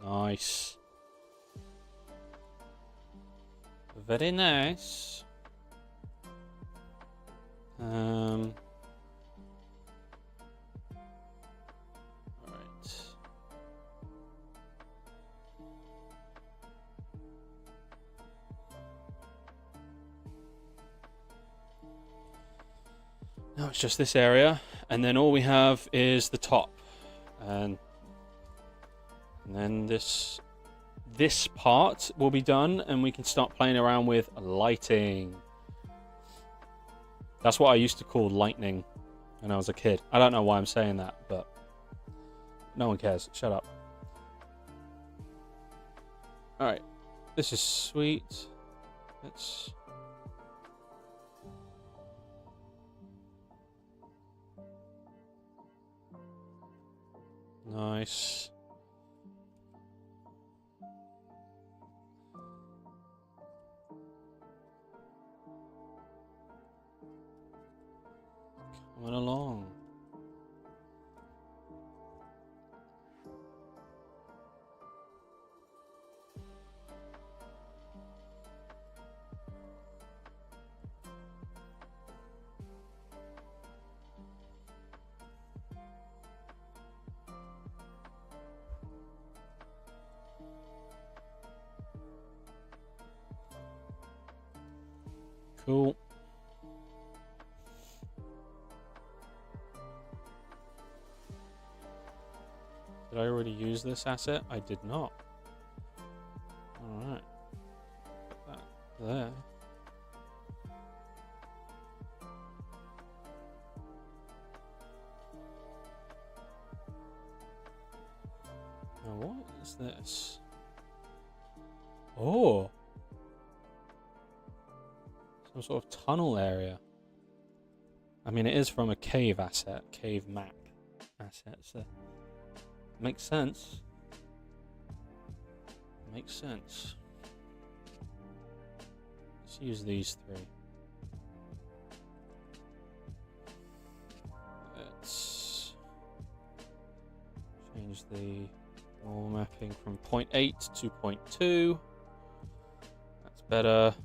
Nice. Very nice. All right. Now it's just this area, and then all we have is the top, and then this part will be done, and we can start playing around with lighting. That's what I used to call lightning when I was a kid. I don't know why I'm saying that, but no one cares. Shut up. All right. This is sweet. Let's... Nice. Coming along. Cool. Did I already use this asset? I did not. Alright. Put that there. Now what is this? Oh! Some sort of tunnel area. I mean, it is from a cave asset, cave map asset, so makes sense. Makes sense. Let's use these three. Let's change the normal mapping from 0.8 to 0.2. That's better.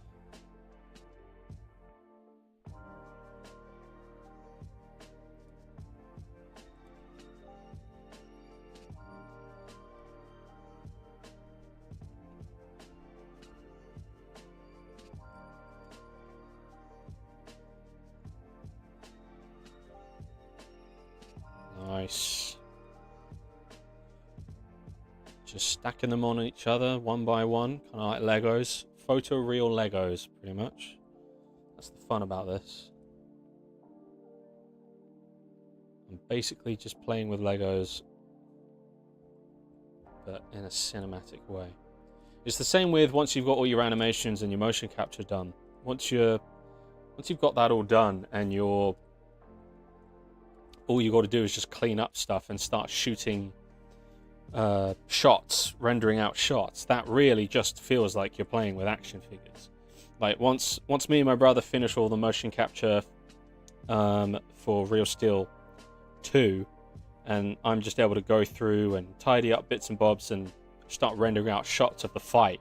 Nice. Just stacking them on each other one by one, kind of like Legos. Photoreal Legos, pretty much. That's the fun about this. I'm basically just playing with Legos, but in a cinematic way. It's the same with once you've got all your animations and your motion capture done. Once you've got that all done and all you got to do is just clean up stuff and start shooting shots, rendering out shots. That really just feels like you're playing with action figures. Like once me and my brother finish all the motion capture for Real Steel 2, and I'm just able to go through and tidy up bits and bobs and start rendering out shots of the fight.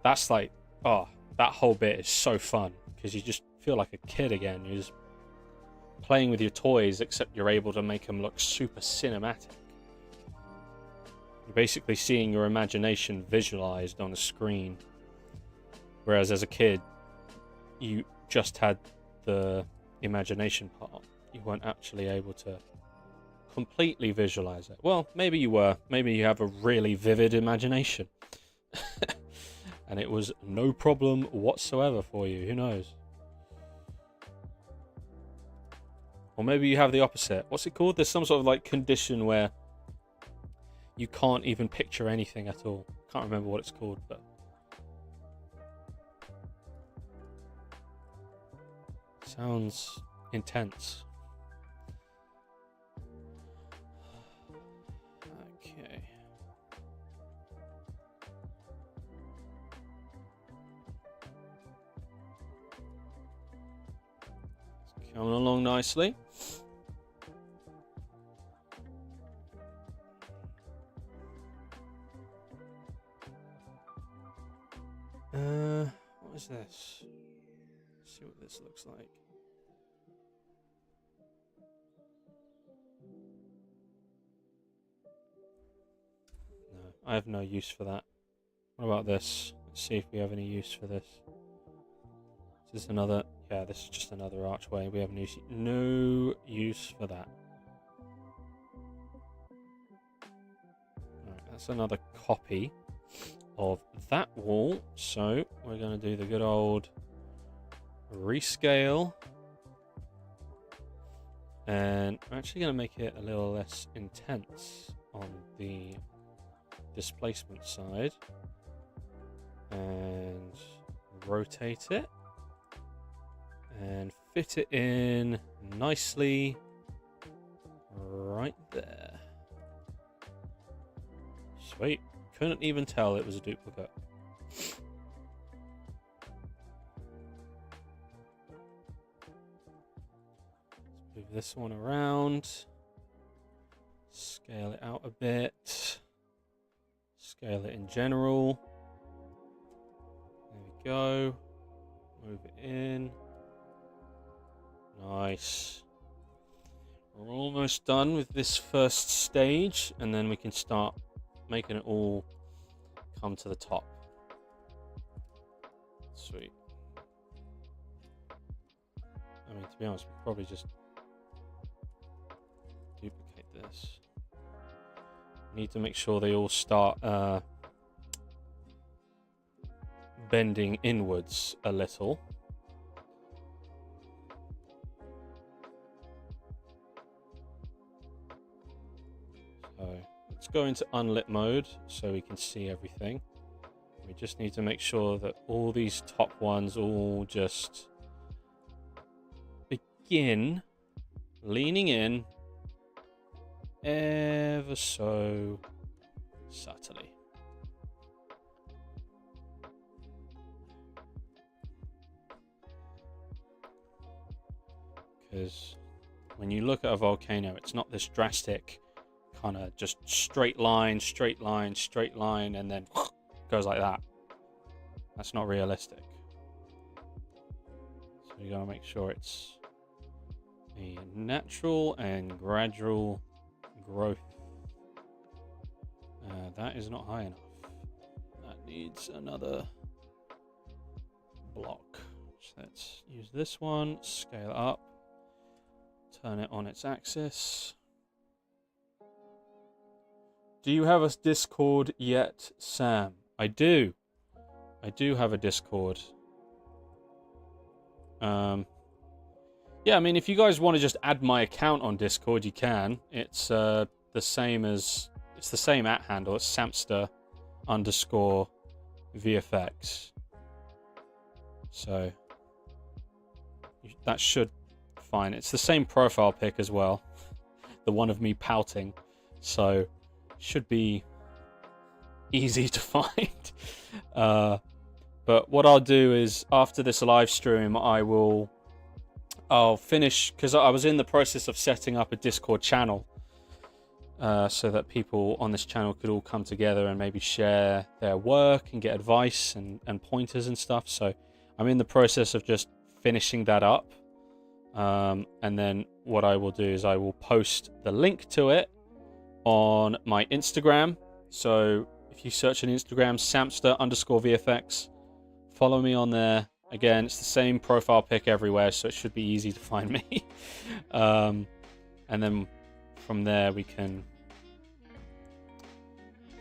That's like, oh, that whole bit is so fun because you just feel like a kid again. You're just playing with your toys, except you're able to make them look super cinematic. You're basically seeing your imagination visualized on a screen. Whereas as a kid, you just had the imagination part. You weren't actually able to completely visualize it. Well, maybe you were. Maybe you have a really vivid imagination. And it was no problem whatsoever for you. Who knows? Or maybe you have the opposite. What's it called? There's some sort of like condition where you can't even picture anything at all. Can't remember what it's called, but sounds intense. Okay. It's coming along nicely. What is this? Let's see what this looks like. No, I have no use for that. What about this? Let's see if we have any use for this. Is this another? Yeah, this is just another archway. We have no use for that. Alright, that's another copy of that wall. So we're going to do the good old rescale. And I'm actually going to make it a little less intense on the displacement side. and rotate it and fit it in nicely right there. Sweet. Couldn't even tell it was a duplicate. Let's move this one around. Scale it out a bit. Scale it in general. There we go. Move it in. Nice. We're almost done with this first stage, and then we can start making it all come to the top. Sweet. I mean, to be honest, we'll probably just duplicate this. Need to make sure they all start bending inwards a little. So let's go into unlit mode so we can see everything. We just need to make sure that all these top ones all just begin leaning in ever so subtly. Because when you look at a volcano, it's not this drastic kind of just straight line, straight line, straight line, and then goes like that. That's not realistic. So you gotta make sure it's a natural and gradual growth. That is not high enough. That needs another block. So let's use this one, scale it up, turn it on its axis. Do you have a Discord yet, Sam? I do. I do have a Discord. Yeah, I mean, if you guys want to just add my account on Discord, you can. It's the same @ handle. It's Samster_VFX. So that should be fine. It's the same profile pic as well. The one of me pouting. So should be easy to find. But what I'll do is after this live stream, I'll finish, because I was in the process of setting up a Discord channel so that people on this channel could all come together and maybe share their work and get advice and pointers and stuff. So I'm in the process of just finishing that up. And then what I will do is I will post the link to it on my Instagram. So if you search on Instagram, Samster_VFX, follow me on there. Again, it's the same profile pic everywhere, so it should be easy to find me. And then from there we can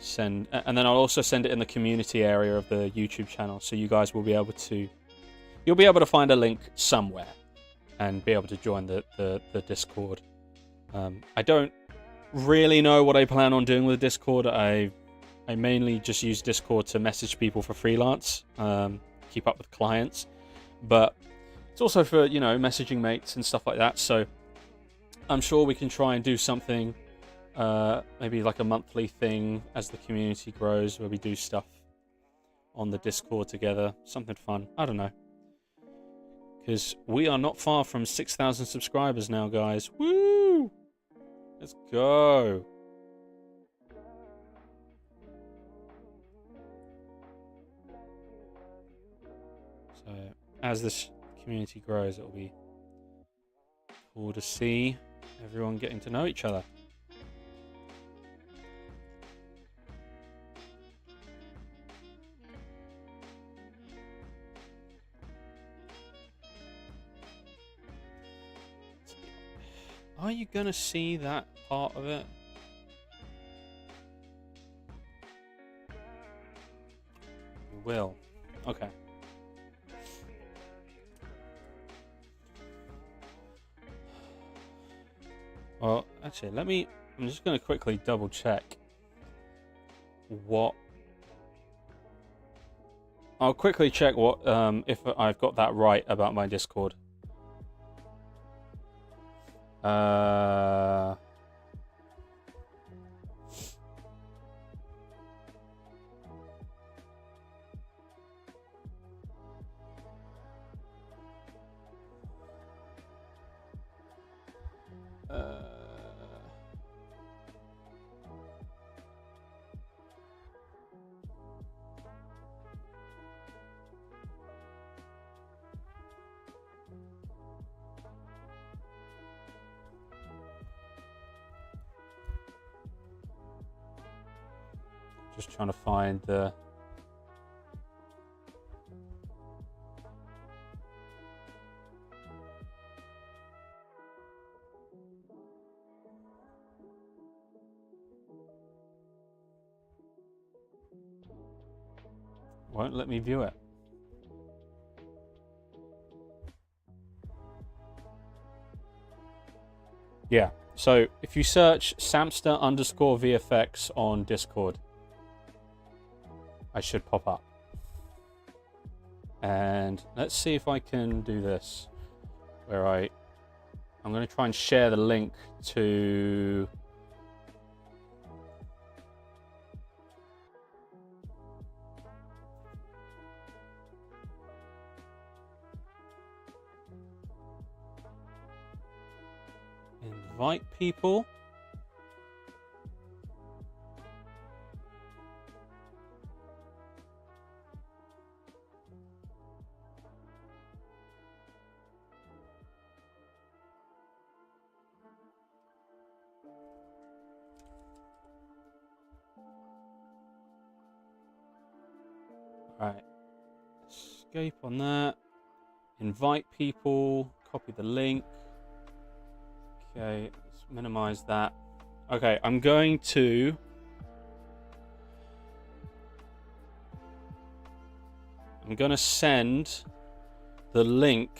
send, and then I'll also send it in the community area of the YouTube channel, so you guys will be able to, you'll be able to find a link somewhere and be able to join the Discord. I don't really know what I plan on doing with Discord. I mainly just use Discord to message people for freelance, keep up with clients, but it's also for, you know, messaging mates and stuff like that. So I'm sure we can try and do something, maybe like a monthly thing as the community grows, where we do stuff on the Discord together, something fun. I don't know, because we are not far from 6,000 subscribers now, guys. Woo! Let's go. So as this community grows, it'll be cool to see everyone getting to know each other. Are you gonna see that part of it? You will. Okay. Well, actually, I'm just going to quickly double check what I'll quickly check what if I've got that right about my Discord. Just trying to find the... Won't let me view it. Yeah, so if you search Samster_VFX on Discord, I should pop up. And let's see if I can do this, where I'm going to try and share the link to... invite people. Right, escape on that, invite people, copy the link. Okay, let's minimize that. Okay, I'm going to send the link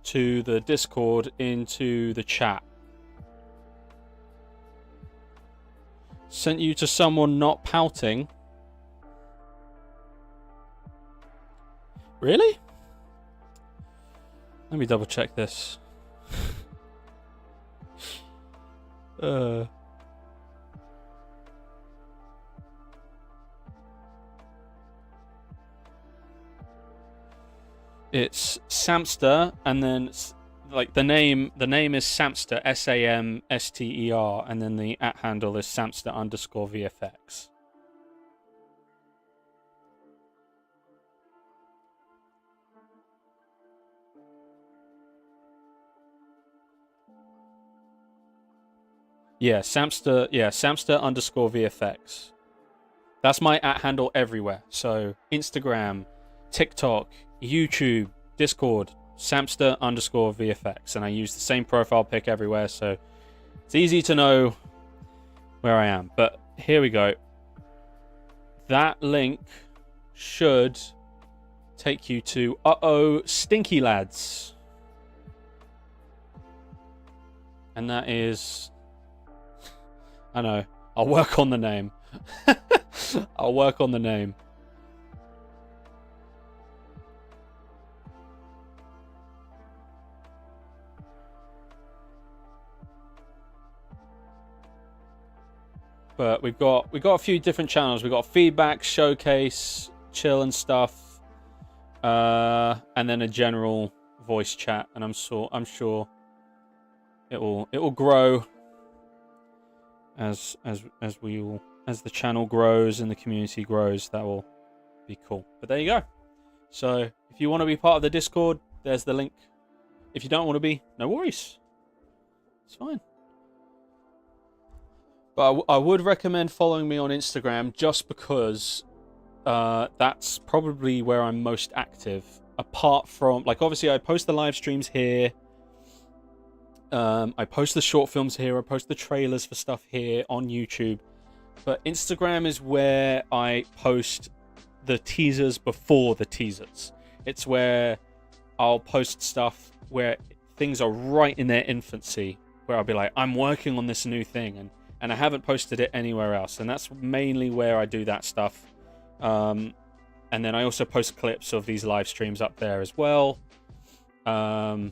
to the Discord into the chat. Sent you to someone not pouting. Really? Let me double check this. It's Samster, and then like the name is Samster, Samster, and then the @ handle is Samster_VFX. Yeah, Samster_VFX. That's my @ handle everywhere. So Instagram, TikTok, YouTube, Discord, Samster_VFX, and I use the same profile pic everywhere, so it's easy to know where I am. But here we go. That link should take you to Stinky Lads. And that is... I know. I'll work on the name. I'll work on the name. But we've got a few different channels. We've got feedback, showcase, chill and stuff, and then a general voice chat. And I'm sure it will grow as the channel grows and the community grows. That will be cool. But there you go. So if you want to be part of the Discord, there's the link. If you don't want to be, no worries. It's fine. But I would recommend following me on Instagram, just because that's probably where I'm most active. Apart from, like, obviously I post the live streams here. I post the short films here. I post the trailers for stuff here on YouTube. But Instagram is where I post the teasers before the teasers. It's where I'll post stuff where things are right in their infancy, where I'll be like, I'm working on this new thing, and I haven't posted it anywhere else. And that's mainly where I do that stuff. And then I also post clips of these live streams up there as well. And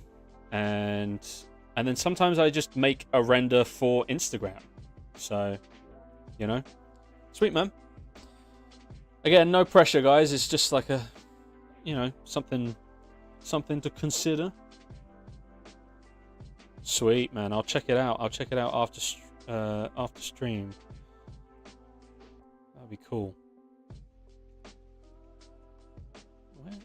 then sometimes I just make a render for Instagram. So, you know, sweet, man. Again, no pressure, guys. It's just like a, you know, something to consider. Sweet, man. I'll check it out. I'll check it out after stream. That'd be cool. Where?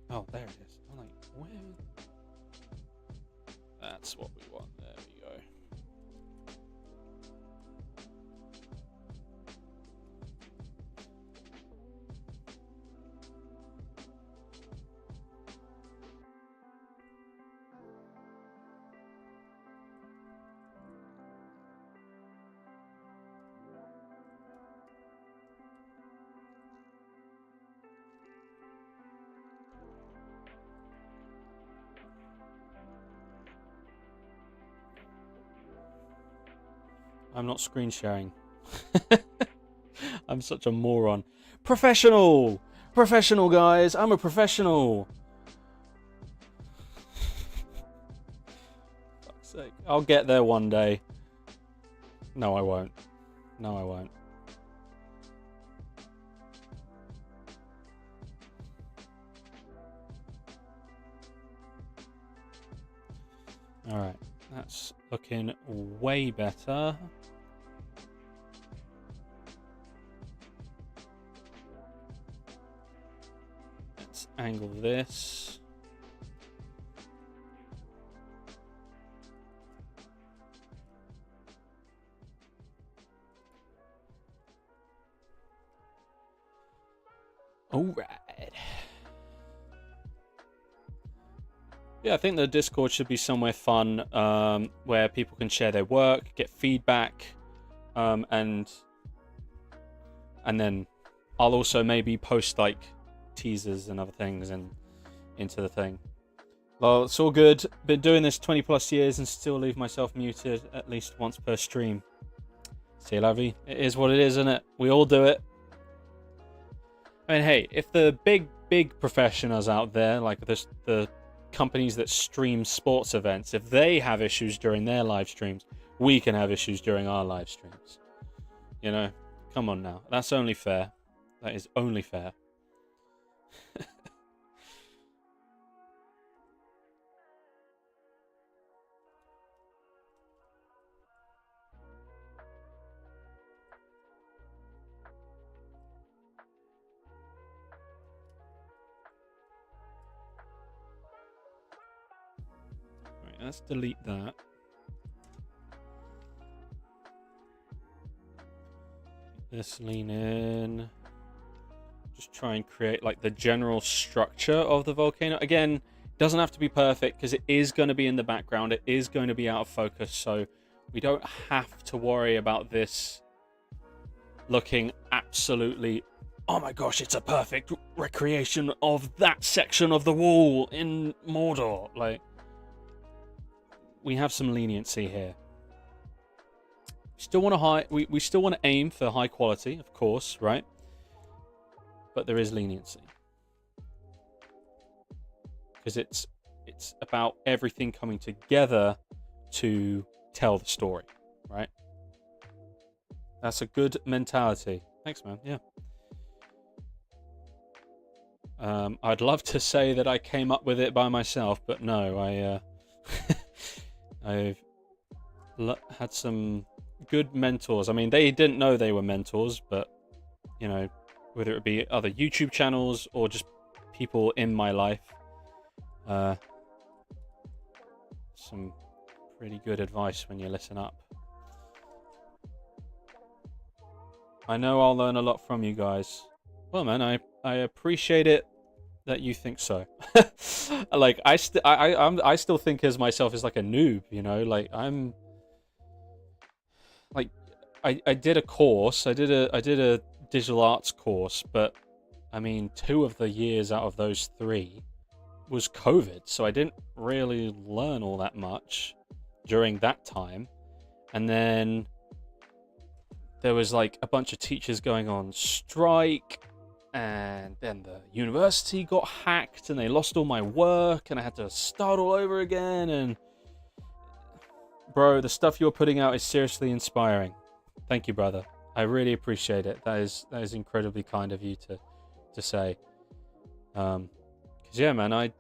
Oh, there it is. I'm like, where? That's what we want. There we go. I'm not screen sharing. I'm such a moron. Professional! Professional, guys. I'm a professional. Fuck's sake. I'll get there one day. No, I won't. No, I won't. Alright. That's looking way better. Let's angle this. All right. Yeah, I think the Discord should be somewhere fun, where people can share their work, get feedback, and then I'll also maybe post like teasers and other things and into the thing. Well, it's all good. Been doing this 20 plus years and still leave myself muted at least once per stream. See, Lavi, it is what it is, isn't it? We all do it. I mean, hey, if the big professionals out there, like the companies that stream sports events, if they have issues during their live streams, we can have issues during our live streams. You know, come on now. That's only fair. That is only fair. Right, let's delete that. Let's lean in. Just try and create like the general structure of the volcano. Again, doesn't have to be perfect because it is going to be in the background. It is going to be out of focus. So we don't have to worry about this looking absolutely, oh my gosh, it's a perfect recreation of that section of the wall in Mordor. Like, we have some leniency here. Still want to we still want to aim for high quality, of course, right? But there is leniency because it's about everything coming together to tell the story, right? That's a good mentality. Thanks, man. Yeah. I'd love to say that I came up with it by myself, but no, I've had some good mentors. I mean, they didn't know they were mentors, but you know, whether it be other YouTube channels or just people in my life, some pretty good advice when you listen up. I know I'll learn a lot from you guys. Well, man, I appreciate it that you think so. Like I still think as myself as like a noob, you know, like I'm like I did a course, I did a digital arts course, but I mean 2 of the years out of those 3 was COVID, so I didn't really learn all that much during that time. And then there was like a bunch of teachers going on strike, and then the university got hacked and they lost all my work and I had to start all over again. And bro, the stuff you're putting out is seriously inspiring. Thank you, brother. I really appreciate it. That is incredibly kind of you to say. Because yeah, man, I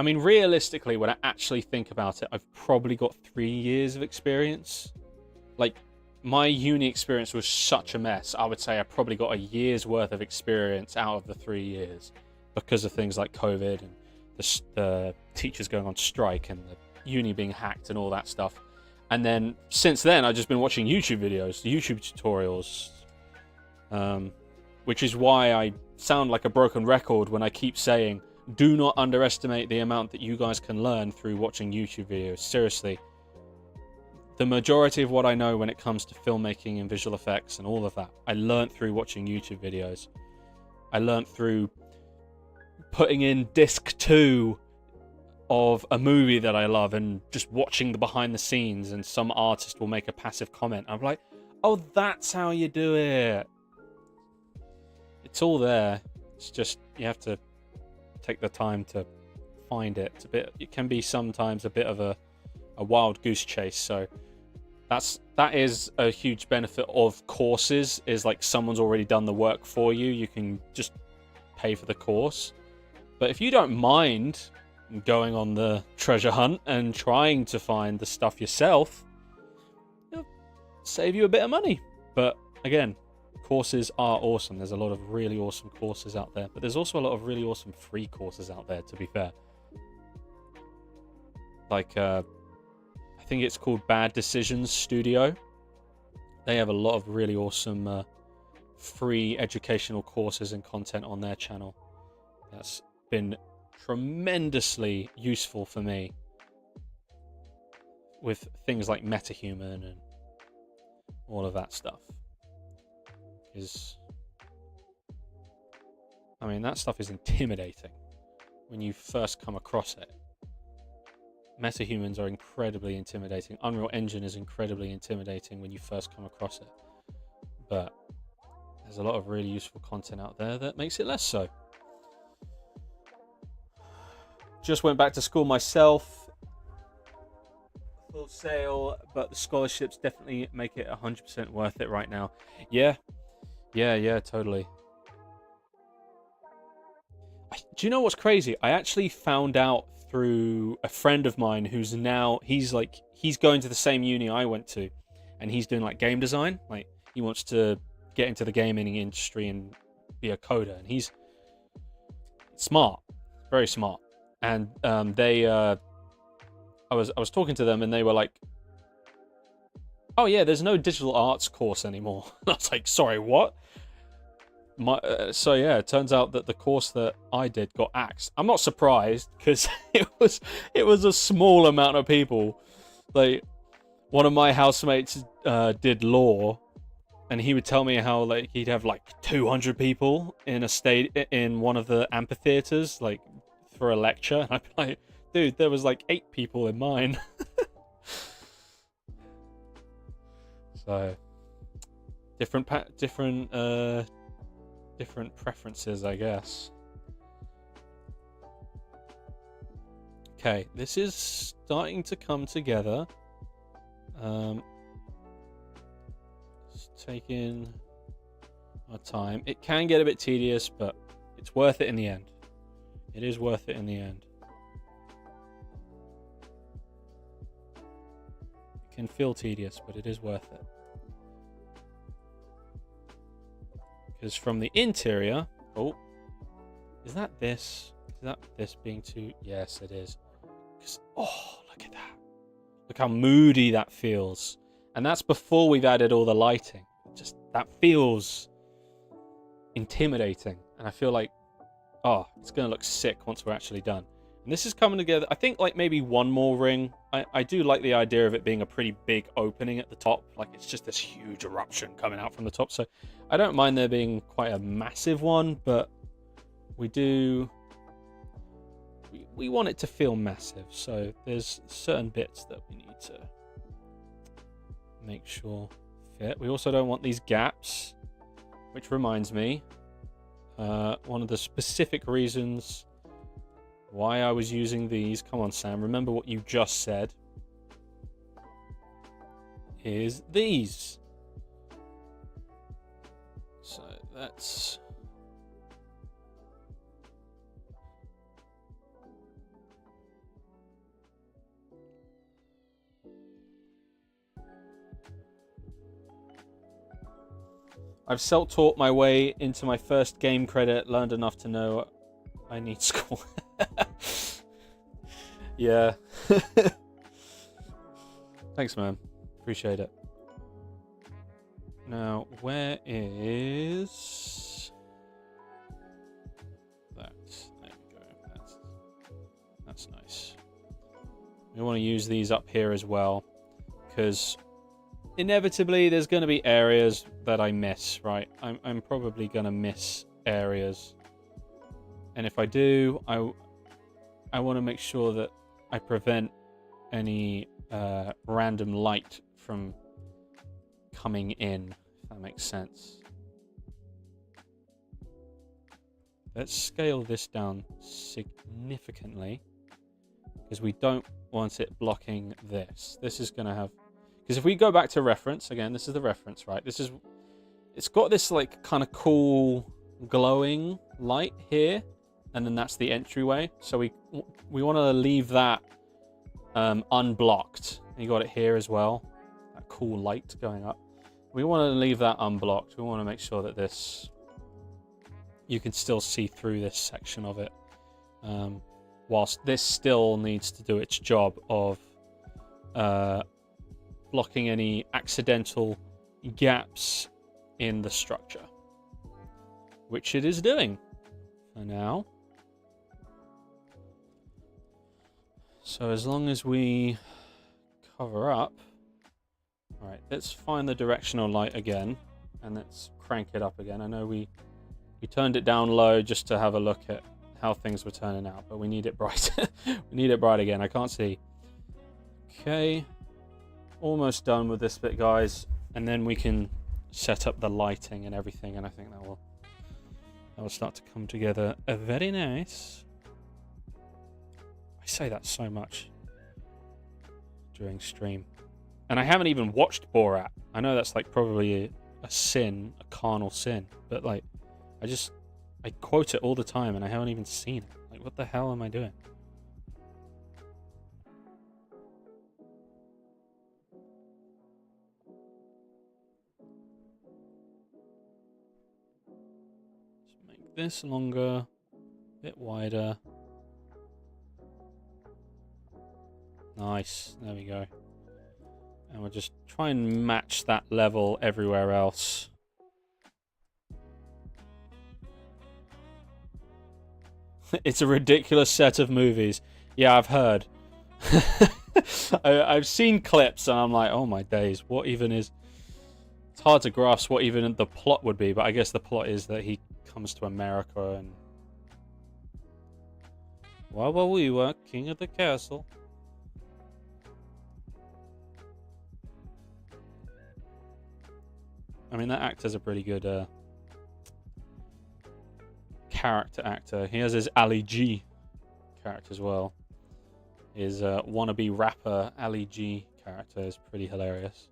mean, realistically, when I actually think about it, I've probably got 3 years of experience. Like, my uni experience was such a mess. I would say I probably got a year's worth of experience out of the 3 years because of things like COVID and the teachers going on strike and the uni being hacked and all that stuff. And then since then, I've just been watching YouTube videos, YouTube tutorials, which is why I sound like a broken record when I keep saying, do not underestimate the amount that you guys can learn through watching YouTube videos. Seriously. The majority of what I know when it comes to filmmaking and visual effects and all of that, I learned through watching YouTube videos. I learned through putting in disc 2 of a movie that I love and just watching the behind the scenes, and some artist will make a passive comment. I'm like, oh, that's how you do it. It's all there. It's just, you have to take the time to find it. It can be sometimes a bit of a wild goose chase. So that is a huge benefit of courses, is like someone's already done the work for you. You can just pay for the course. But if you don't mind going on the treasure hunt and trying to find the stuff yourself, it'll save you a bit of money. But again, courses are awesome. There's a lot of really awesome courses out there, but there's also a lot of really awesome free courses out there, to be fair. Like, I think it's called Bad Decisions Studio. They have a lot of really awesome free educational courses and content on their channel. That's been tremendously useful for me with things like MetaHuman and all of that stuff. I mean, that stuff is intimidating when you first come across it. MetaHumans are incredibly intimidating. Unreal Engine is incredibly intimidating when you first come across it. But there's a lot of really useful content out there that makes it less so. Just went back to school myself. Full sale, but the scholarships definitely make it 100% worth it right now. Yeah, totally. Do you know what's crazy? I actually found out through a friend of mine who's he's going to the same uni I went to, and he's doing like game design. Like, he wants to get into the gaming industry and be a coder, and he's smart, very smart. And I was talking to them, and they were like, oh yeah, there's no digital arts course anymore. I was like, sorry, what? So yeah, it turns out that the course that I did got axed. I'm not surprised, because it was a small amount of people. Like, one of my housemates did law, and he would tell me how like he'd have like 200 people in one of the amphitheaters, like, for a lecture. And I'd be like, dude, there was like 8 people in mine. So different preferences, I guess. Okay, this is starting to come together. Just taking our time. It can get a bit tedious, but it's worth it in the end. It is worth it in the end. It can feel tedious, but it is worth it. Because from the interior... Oh, is that this? Is that this being too... Yes, it is. Oh, look at that. Look how moody that feels. And that's before we've added all the lighting. Just, that feels intimidating. And I feel like, oh, it's going to look sick once we're actually done. And this is coming together. I think like maybe one more ring. I do like the idea of it being a pretty big opening at the top. Like, it's just this huge eruption coming out from the top. So I don't mind there being quite a massive one, but we want it to feel massive. So there's certain bits that we need to make sure it. We also don't want these gaps, which reminds me, one of the specific reasons why I was using these, come on Sam, remember what you just said, is these. So that's... I've self-taught my way into my first game credit, learned enough to know I need school. Yeah. Thanks, man. Appreciate it. Now, where is that? There we go. That's nice. We want to use these up here as well, because inevitably there's going to be areas that I miss, right? I'm probably going to miss areas. And if I do, I want to make sure that I prevent any random light from coming in, if that makes sense. Let's scale this down significantly, because we don't want it blocking this. This is going to have... Because if we go back to reference, again, this is the reference, right? It's got this like kind of cool glowing light here, and then that's the entryway. So we want to leave that unblocked. You got it here as well, that cool light going up. We want to leave that unblocked. We want to make sure that this, you can still see through this section of it, whilst this still needs to do its job of blocking any accidental gaps in the structure, which it is doing for now. So as long as we cover up... Alright, let's find the directional light again, and let's crank it up again. I know we turned it down low just to have a look at how things were turning out, but we need it bright. We need it bright again. I can't see. Okay. Almost done with this bit, guys, and then we can set up the lighting and everything, and I think that will start to come together very nice. I say that so much during stream, and I haven't even watched Borat. I know that's like probably a sin, a carnal sin, but like I quote it all the time and I haven't even seen it. Like, what the hell am I doing? This longer, a bit wider. Nice, there we go. And we'll just try and match that level everywhere else. It's a ridiculous set of movies. Yeah, I've heard. I've seen clips and I'm like, oh my days, what even is... It's hard to grasp what even the plot would be, but I guess the plot is that he comes to America and while we were king of the castle. I mean, that actor's a pretty good character actor. He has his Ali G character as well. His wannabe rapper Ali G character is pretty hilarious.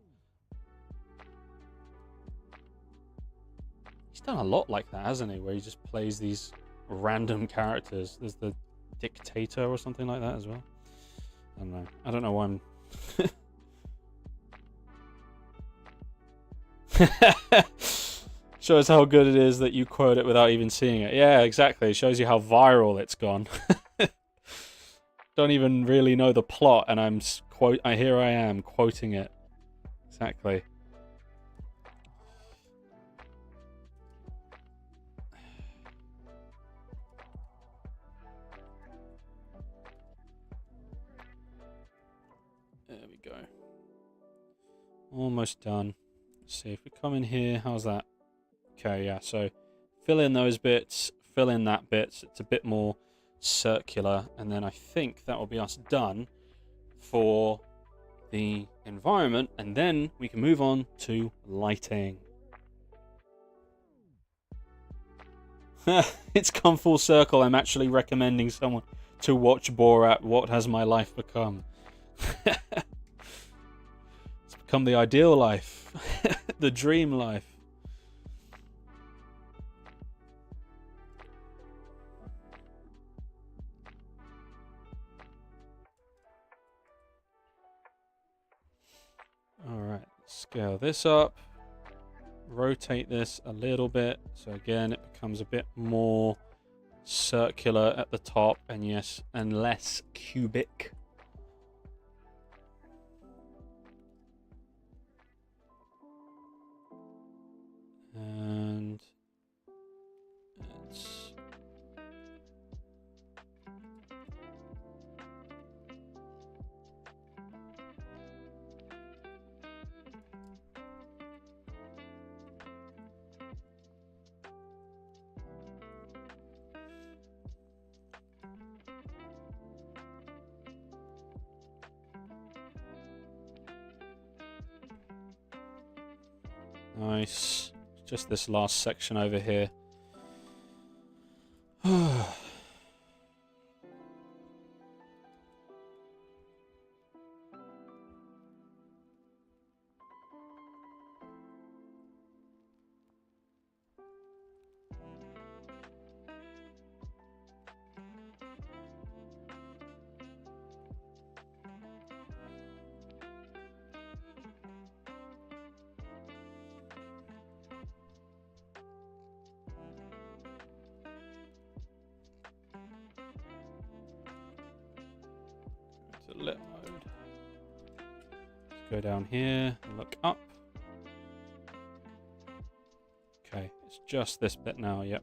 He's done a lot like that, hasn't he? Where he just plays these random characters. There's the Dictator or something like that as well. I don't know. I don't know why I'm... Shows how good it is that you quote it without even seeing it. Yeah, exactly. It shows you how viral it's gone. Don't even really know the plot, and here I am quoting it. Exactly. There we go. Almost done. Let's see if we come in here. How's that? Okay, yeah. So fill in those bits, fill in that bit. It's a bit more circular, and then I think that will be us done for the environment, and then we can move on to lighting. It's come full circle. I'm actually recommending someone to watch Borat, What Has My Life Become? It's become the ideal life. The dream life. Alright, scale this up. Rotate this a little bit. So again, it becomes a bit more circular at the top, and yes, and less cubic. And it's nice. Just this last section over here. Lit mode. Let's go down here and look up. Okay, it's just this bit now, yep.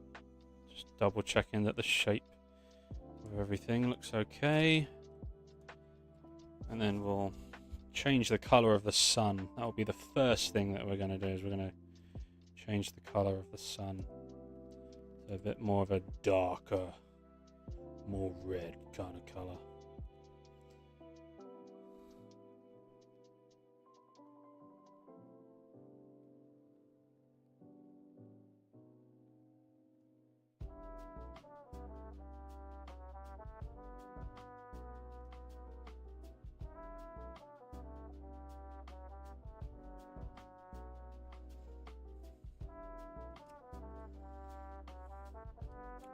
Just double checking that the shape of everything looks okay. And then we'll change the color of the sun. That will be the first thing that we're going to do, is we're going to change the color of the sun to a bit more of a darker, more red kind of color.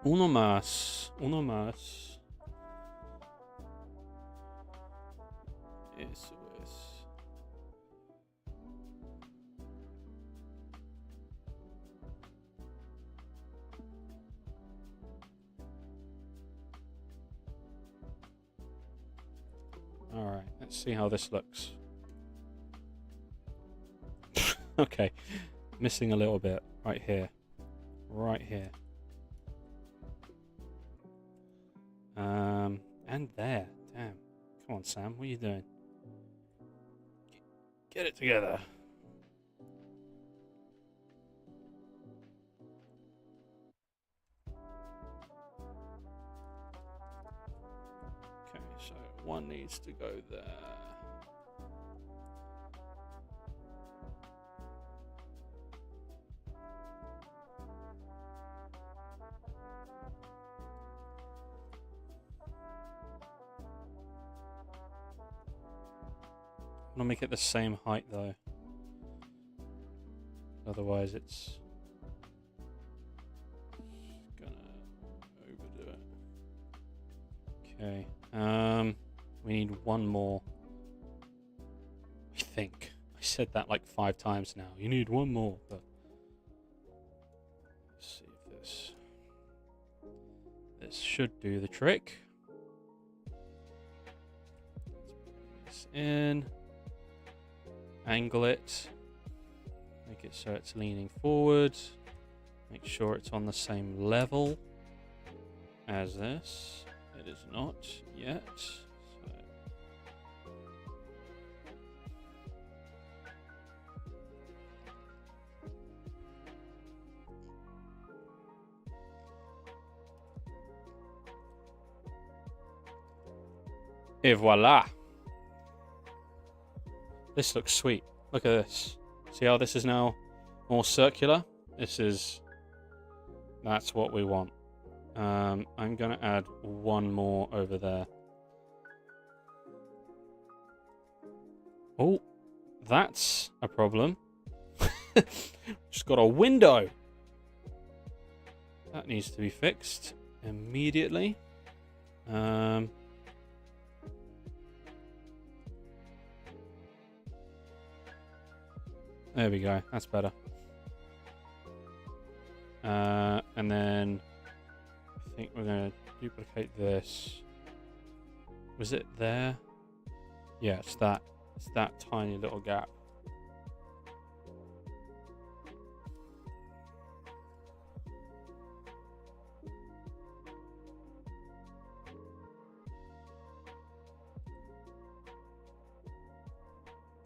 Uno más. Uno más. Eso es. Alright, let's see how this looks. Okay, missing a little bit right here. Right here. And there. Damn. Come on, Sam. What are you doing? Get it together. Okay, so one needs to go there. I'm gonna make it the same height though. Otherwise it's gonna overdo it. Okay. We need one more. I think. I said that like 5 times now. You need one more, but let's see if this should do the trick. Let's put this in. Angle it, make it so it's leaning forward, make sure it's on the same level as this. It is not yet. Et voilà. This looks sweet. Look at this. See how this is now more circular? That's what we want. I'm going to add one more over there. Oh, that's a problem. Just got a window. That needs to be fixed immediately. There we go. That's better. And then I think we're going to duplicate this. Was it there? Yeah, it's that. It's that tiny little gap.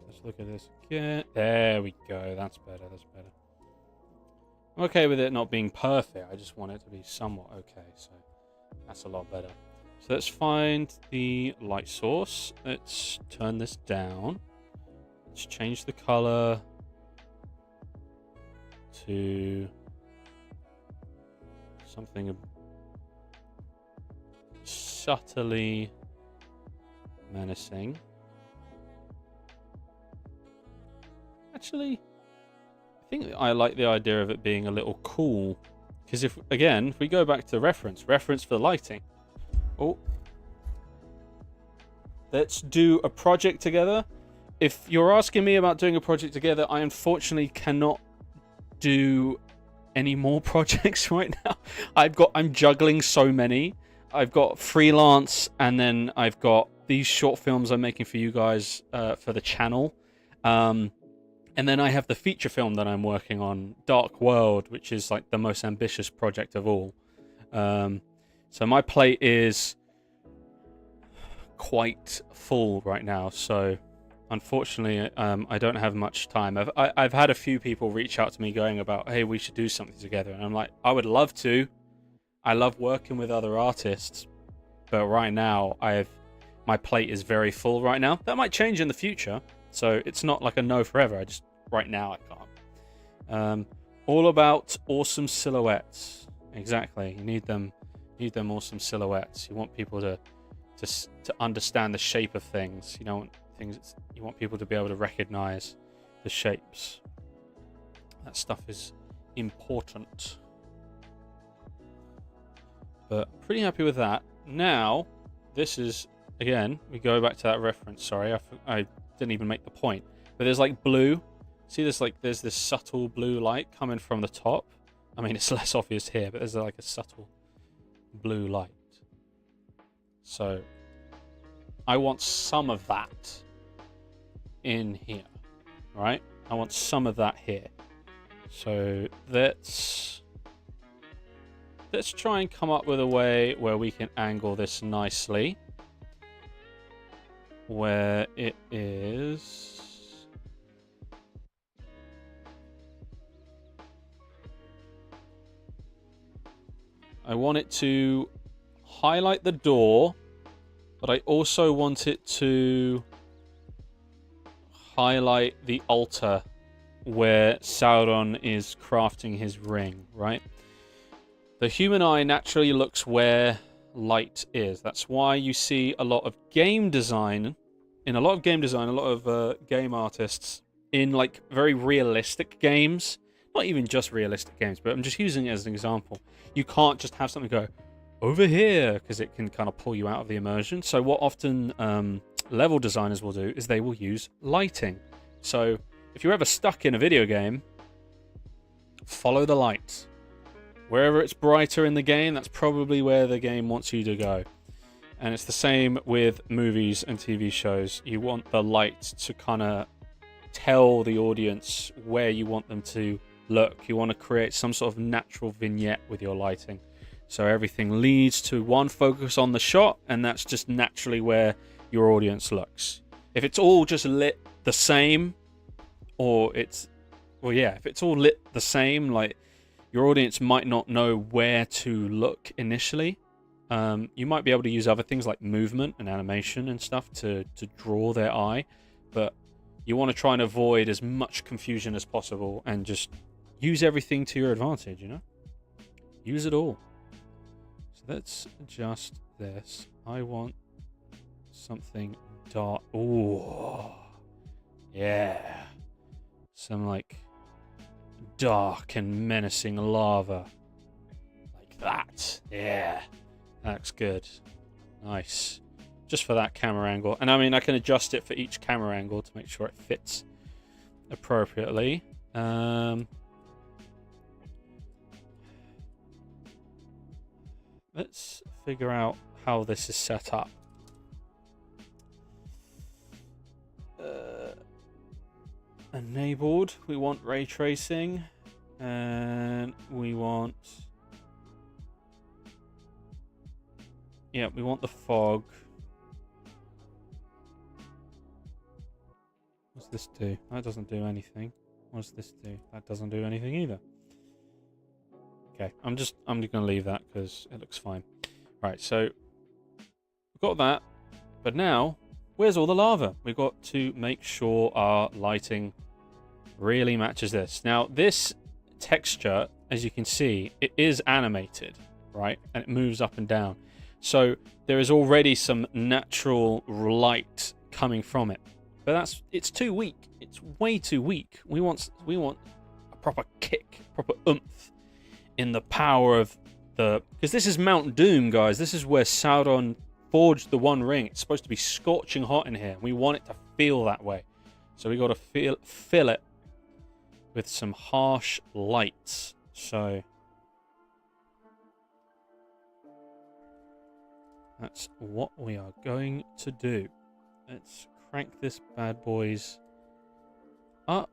Let's look at this again. There we go. That's better. That's better. I'm okay with it not being perfect. I just want it to be somewhat okay. So that's a lot better. So let's find the light source. Let's turn this down. Let's change the color to something subtly menacing. Actually, I think I like the idea of it being a little cool. Because if we go back to reference for lighting. Oh. Let's do a project together. If you're asking me about doing a project together, I unfortunately cannot do any more projects right now. I'm juggling so many. I've got freelance, and then I've got these short films I'm making for you guys for the channel. And then I have the feature film that I'm working on, Dark World, which is like the most ambitious project of all. So my plate is quite full right now. So unfortunately, I don't have much time. I've had a few people reach out to me going about, hey, we should do something together. And I'm like, I would love to. I love working with other artists. But right now, my plate is very full right now. That might change in the future. So it's not like a no forever. Right now, I can't. All about awesome silhouettes. Exactly. You need them awesome silhouettes. You want people to understand the shape of things. You don't want things. You want people to be able to recognize the shapes. That stuff is important. But pretty happy with that. Now, this is again. We go back to that reference. Sorry, I didn't even make the point. But there's like blue. See this, like there's this subtle blue light coming from the top. I mean, it's less obvious here, but there's like a subtle blue light. So I want some of that in here, right? I want some of that here. So let's try and come up with a way where we can angle this nicely. Where it is... I want it to highlight the door, but I also want it to highlight the altar where Sauron is crafting his ring, right? The human eye naturally looks where light is. That's why you see a lot of game design, a lot of game artists in like very realistic games. Not even just realistic games, but I'm just using it as an example. You can't just have something go over here because it can kind of pull you out of the immersion. So what often level designers will do is they will use lighting. So if you're ever stuck in a video game, follow the light. Wherever it's brighter in the game, that's probably where the game wants you to go. And it's the same with movies and TV shows. You want the light to kind of tell the audience where you want them to look. You want to create some sort of natural vignette with your lighting. So everything leads to one focus on the shot, and that's just naturally where your audience looks. If it's all just lit the same, or if it's all lit the same, like your audience might not know where to look initially. You might be able to use other things like movement and animation and stuff to draw their eye, but you want to try and avoid as much confusion as possible and just use everything to your advantage, you know? Use it all. So let's adjust this. I want something dark. Ooh. Yeah. Some like dark and menacing lava. Like that. Yeah. That looks good. Nice. Just for that camera angle. And I mean, I can adjust it for each camera angle to make sure it fits appropriately. Let's figure out how this is set up. Enabled. We want ray tracing. And we want... yeah, we want the fog. What's this do? That doesn't do anything. What does this do? That doesn't do anything either. Okay, I'm gonna leave that because it looks fine. Right, so we've got that, but now where's all the lava? We've got to make sure our lighting really matches this. Now this texture, as you can see, it is animated, right? And it moves up and down. So there is already some natural light coming from it. But it's too weak. It's way too weak. We want a proper kick, proper oomph in the power of the... because this is Mount Doom, guys. This is where Sauron forged the One Ring. It's supposed to be scorching hot in here. We want it to feel that way. So we got to fill it with some harsh lights. So that's what we are going to do. Let's crank this bad boys up.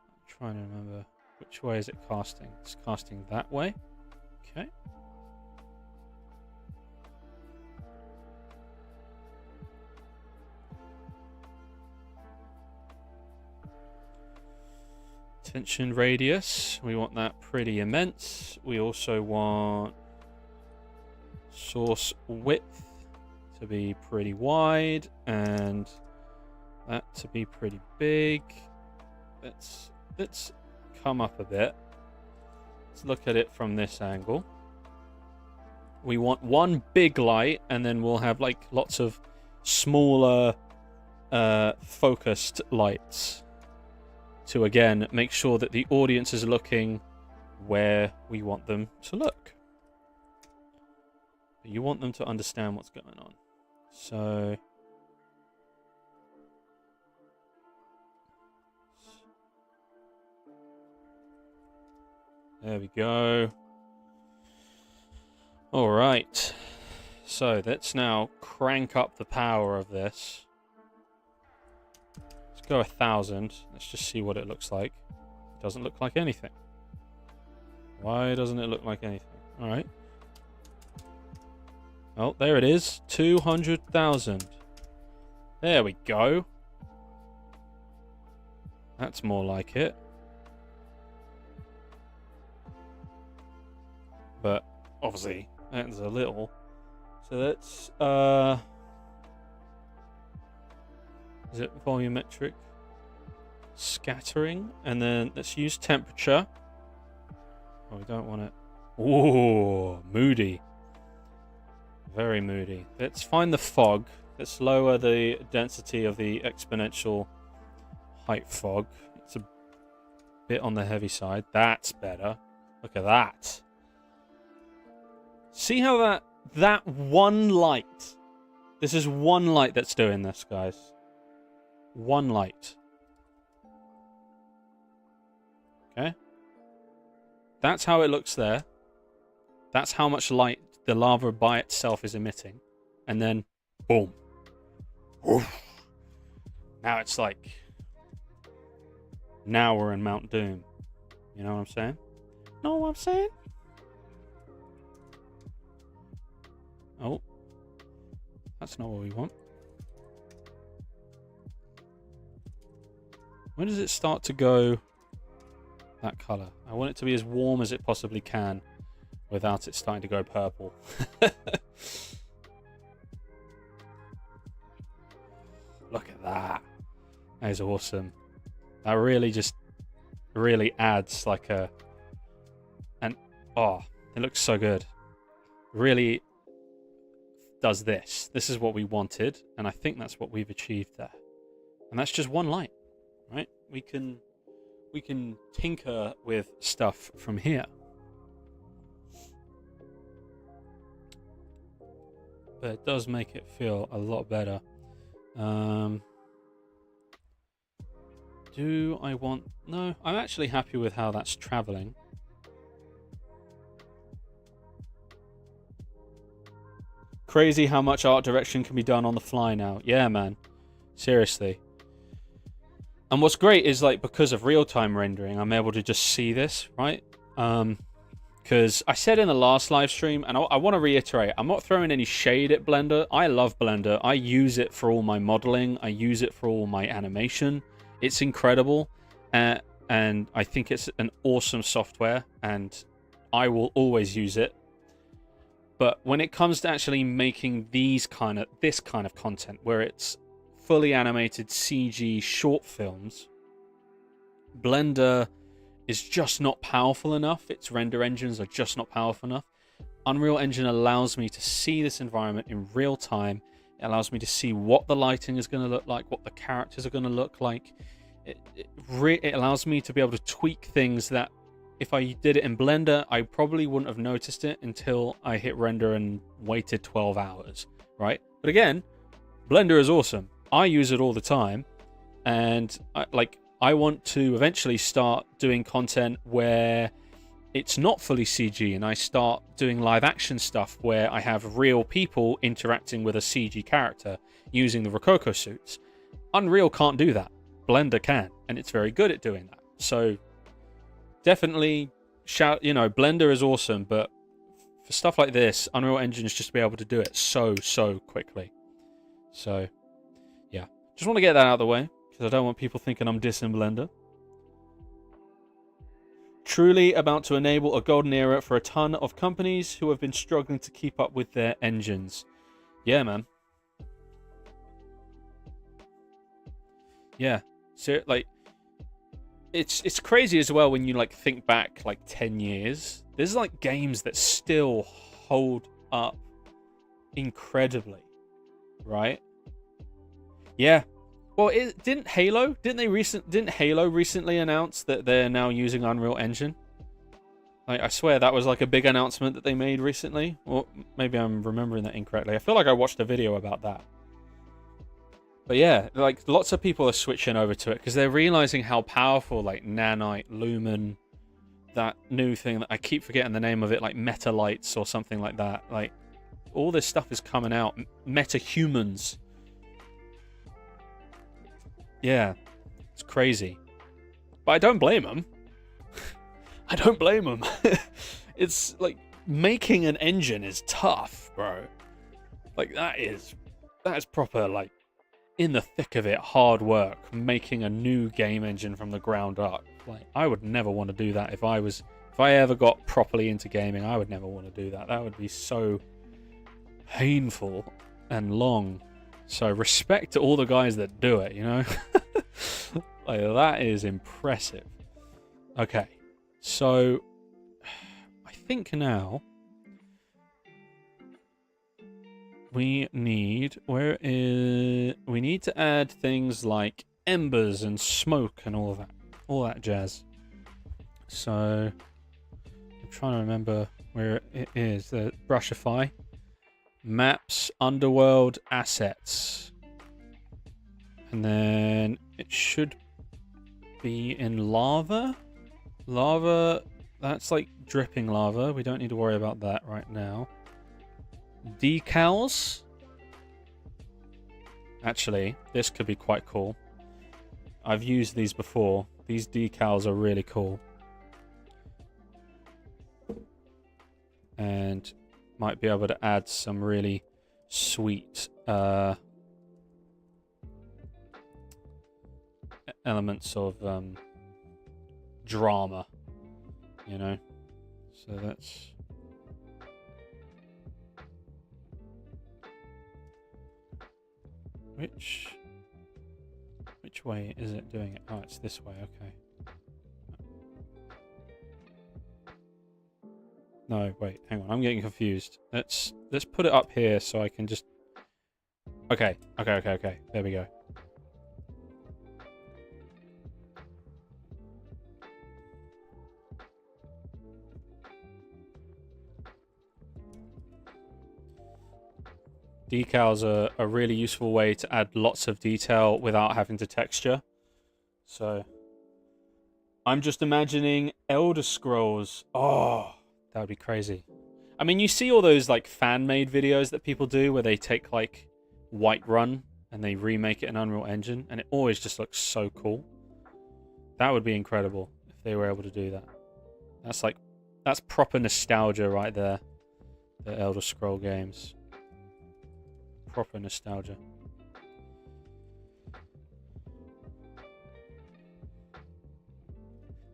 I'm trying to remember which way is it casting. It's casting that way. Okay. Tension radius, we want that pretty immense. We also want source width to be pretty wide and that to be pretty big. Let's come up a bit. Let's look at it from this angle. We want one big light and then we'll have like lots of smaller focused lights to again make sure that the audience is looking where we want them to look. You want them to understand what's going on. So there we go. All right. So let's now crank up the power of this. Let's go 1,000. Let's just see what it looks like. It doesn't look like anything. Why doesn't it look like anything? All right. Oh, there it is. 200,000. There we go. That's more like it. But obviously, that's a little. So let's is it volumetric scattering? And then let's use temperature. Oh, we don't want it. Ooh, moody. Very moody. Let's find the fog. Let's lower the density of the exponential height fog. It's a bit on the heavy side. That's better. Look at that. See how that one light. This is one light that's doing this, guys. One light. Okay? That's how it looks there. That's how much light the lava by itself is emitting. And then, boom. Oof. Now it's like... now we're in Mount Doom. You know what I'm saying? Know what I'm saying? Oh. That's not what we want. When does it start to go that color? I want it to be as warm as it possibly can without it starting to go purple. Look at that. That is awesome. That really adds like oh, it looks so good. Really does this. This is what we wanted, and I think that's what we've achieved there. And that's just one light, right? We can tinker with stuff from here. But it does make it feel a lot better. Do I want... No, I'm actually happy with how that's traveling. Crazy how much art direction can be done on the fly now. Yeah, man. Seriously. And what's great is, like, because of real-time rendering, I'm able to just see this, right? Because I said in the last live stream, and I want to reiterate, I'm not throwing any shade at Blender. I love Blender. I use it for all my modeling. I use it for all my animation. It's incredible. And I think it's an awesome software, and I will always use it. But when it comes to actually making this kind of content, where it's fully animated CG short films, Blender is just not powerful enough. Its render engines are just not powerful enough. Unreal Engine allows me to see this environment in real time. It allows me to see what the lighting is going to look like, what the characters are going to look like. It allows me to be able to tweak things that if I did it in Blender, I probably wouldn't have noticed it until I hit render and waited 12 hours, right? But again, Blender is awesome. I use it all the time, and I want to eventually start doing content where it's not fully CG, and I start doing live action stuff where I have real people interacting with a CG character using the Rococo suits. Unreal can't do that. Blender can, and it's very good at doing that. So definitely Blender is awesome, but for stuff like this, Unreal Engine is just to be able to do it so quickly. So yeah, just want to get that out of the way, because I don't want people thinking I'm dissing Blender. Truly about to enable a golden era for a ton of companies who have been struggling to keep up with their engines. Yeah, man. Yeah. So, like, it's crazy as well when you, like, think back, like, 10 years. There's, like, games that still hold up incredibly, right? Yeah. Well, didn't Halo recently announce that they're now using Unreal Engine? I swear that was like a big announcement that they made recently. Or maybe I'm remembering that incorrectly. I feel like I watched a video about that. But yeah, like lots of people are switching over to it because they're realizing how powerful like Nanite, Lumen, that new thing that I keep forgetting the name of it, like Metalights or something like that. Like all this stuff is coming out. Metahumans. Yeah, it's crazy. But I don't blame them. I don't blame them. It's like making an engine is tough, bro. Like that is proper, like in the thick of it, hard work, making a new game engine from the ground up. Like I would never want to do that if I ever got properly into gaming. I would never want to do that. That would be so painful and long. So respect to all the guys that do it, you know? Like, that is impressive. Okay, so I think now we need to add things like embers and smoke and all that jazz. So I'm trying to remember where it is. The Brushify. Maps, underworld, assets. And then it should be in lava. Lava, that's like dripping lava. We don't need to worry about that right now. Decals. Actually, this could be quite cool. I've used these before. These decals are really cool. And might be able to add some really sweet elements of drama, you know. So that's which Which way is it doing it? Oh, it's this way. Okay. No, wait, hang on. I'm getting confused. Let's put it up here so I can just... Okay. There we go. Decals are a really useful way to add lots of detail without having to texture. So, I'm just imagining Elder Scrolls. Oh, that would be crazy. I mean, you see all those like fan-made videos that people do where they take like Whiterun and they remake it in Unreal Engine, and it always just looks so cool. That would be incredible if they were able to do that. That's proper nostalgia right there. The Elder Scroll games. Proper nostalgia.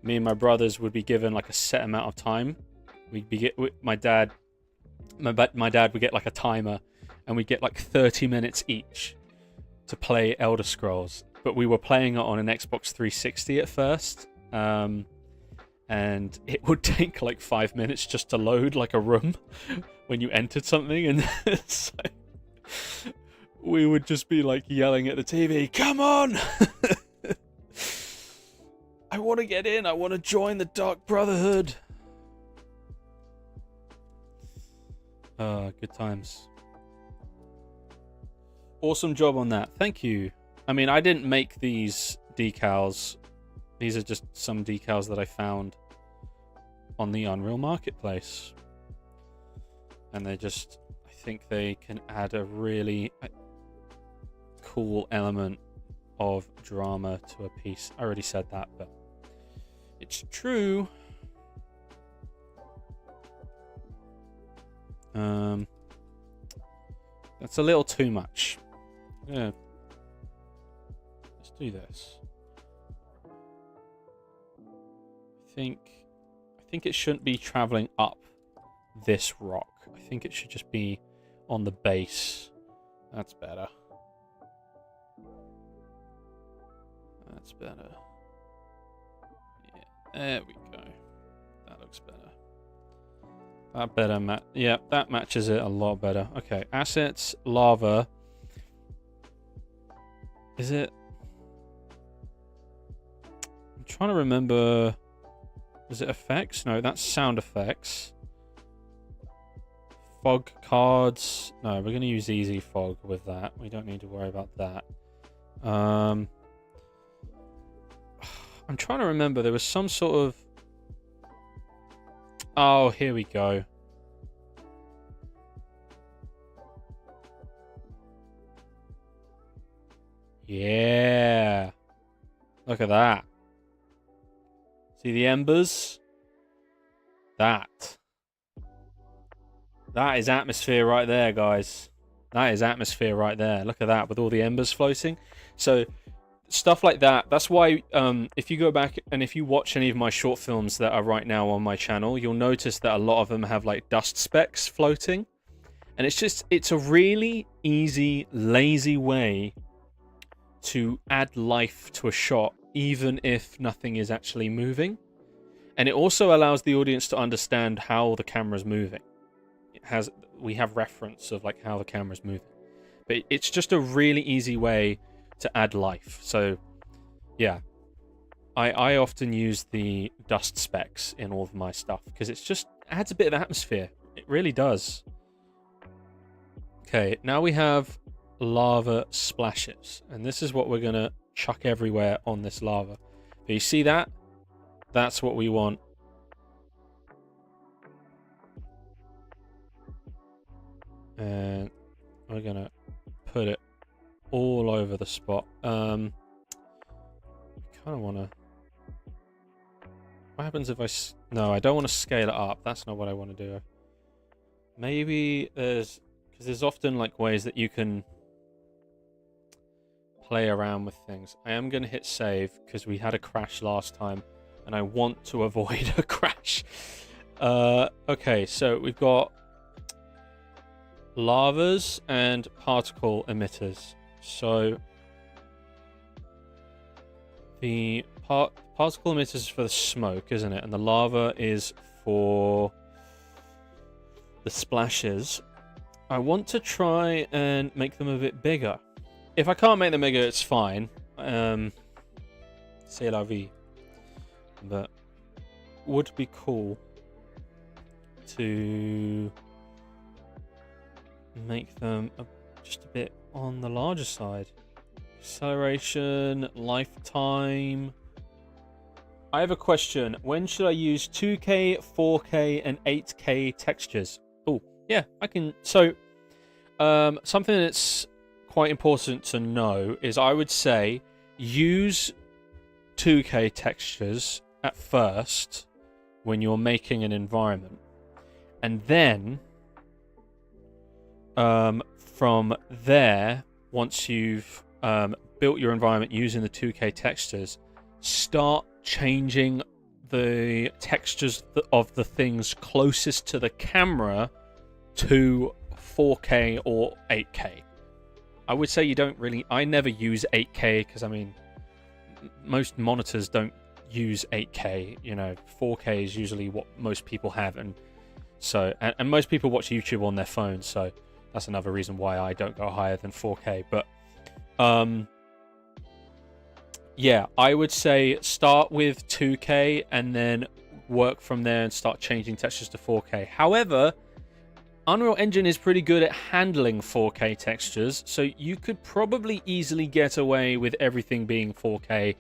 Me and my brothers would be given like a set amount of time. My dad would get like a timer, and we'd get like 30 minutes each to play Elder Scrolls. But we were playing it on an Xbox 360 at first, and it would take like 5 minutes just to load like a room when you entered something, and so we would just be like yelling at the TV, "Come on! I want to get in. I want to join the Dark Brotherhood." Good times. Awesome job on that. Thank you. I mean, I didn't make these decals. These are just some decals that I found on the Unreal Marketplace. And I think they can add a really cool element of drama to a piece. I already said that, but it's true. That's a little too much. Yeah. Let's do this. I think it shouldn't be traveling up this rock. I think it should just be on the base. That's better. That's better. Yeah, there we go. That looks better. That better yeah, that matches it a lot better. Okay, assets, lava. Is it? I'm trying to remember. Is it effects? No, that's sound effects. Fog cards. No, we're going to use easy fog with that. We don't need to worry about that. I'm trying to remember. There was some sort of... Oh, here we go. Yeah. Look at that. See the embers? That is atmosphere right there, guys. That is atmosphere right there. Look at that, with all the embers floating. So stuff like that. That's why if you go back and if you watch any of my short films that are right now on my channel, you'll notice that a lot of them have like dust specks floating. And it's a really easy, lazy way to add life to a shot, even if nothing is actually moving. And it also allows the audience to understand how the camera's moving. We have reference of like how the camera's moving. But it's just a really easy way to add life. So yeah, I often use the dust specks in all of my stuff because it's just adds a bit of atmosphere. It really does. Okay, now we have lava splashes, and this is what we're gonna chuck everywhere on this lava. But you see that? That's what we want. And we're gonna put it all over the spot. I kind of want to... What happens if No, I don't want to scale it up. That's not what I want to do. Maybe there's... Because there's often like ways that you can play around with things. I am going to hit save because we had a crash last time and I want to avoid a crash. Okay, so we've got lavas and particle emitters. So The particle emitter is for the smoke, isn't it? And the lava is for the splashes. I want to try and make them a bit bigger. If I can't make them bigger, it's fine. C'est la vie. But would be cool to make them just a bit on the larger side. Acceleration, lifetime. I have a question. When should I use 2K, 4K, and 8K textures? Oh, yeah, I can. So, something that's quite important to know is I would say use 2K textures at first when you're making an environment. And then, from there, once you've built your environment using the 2K textures, start changing the textures of the things closest to the camera to 4K or 8K. I would say you don't really... I never use 8K because, I mean, most monitors don't use 8K. You know, 4K is usually what most people have, and so and most people watch YouTube on their phones, so that's another reason why I don't go higher than 4K. But yeah, I would say start with 2K and then work from there and start changing textures to 4K. However, Unreal Engine is pretty good at handling 4K textures, so you could probably easily get away with everything being 4K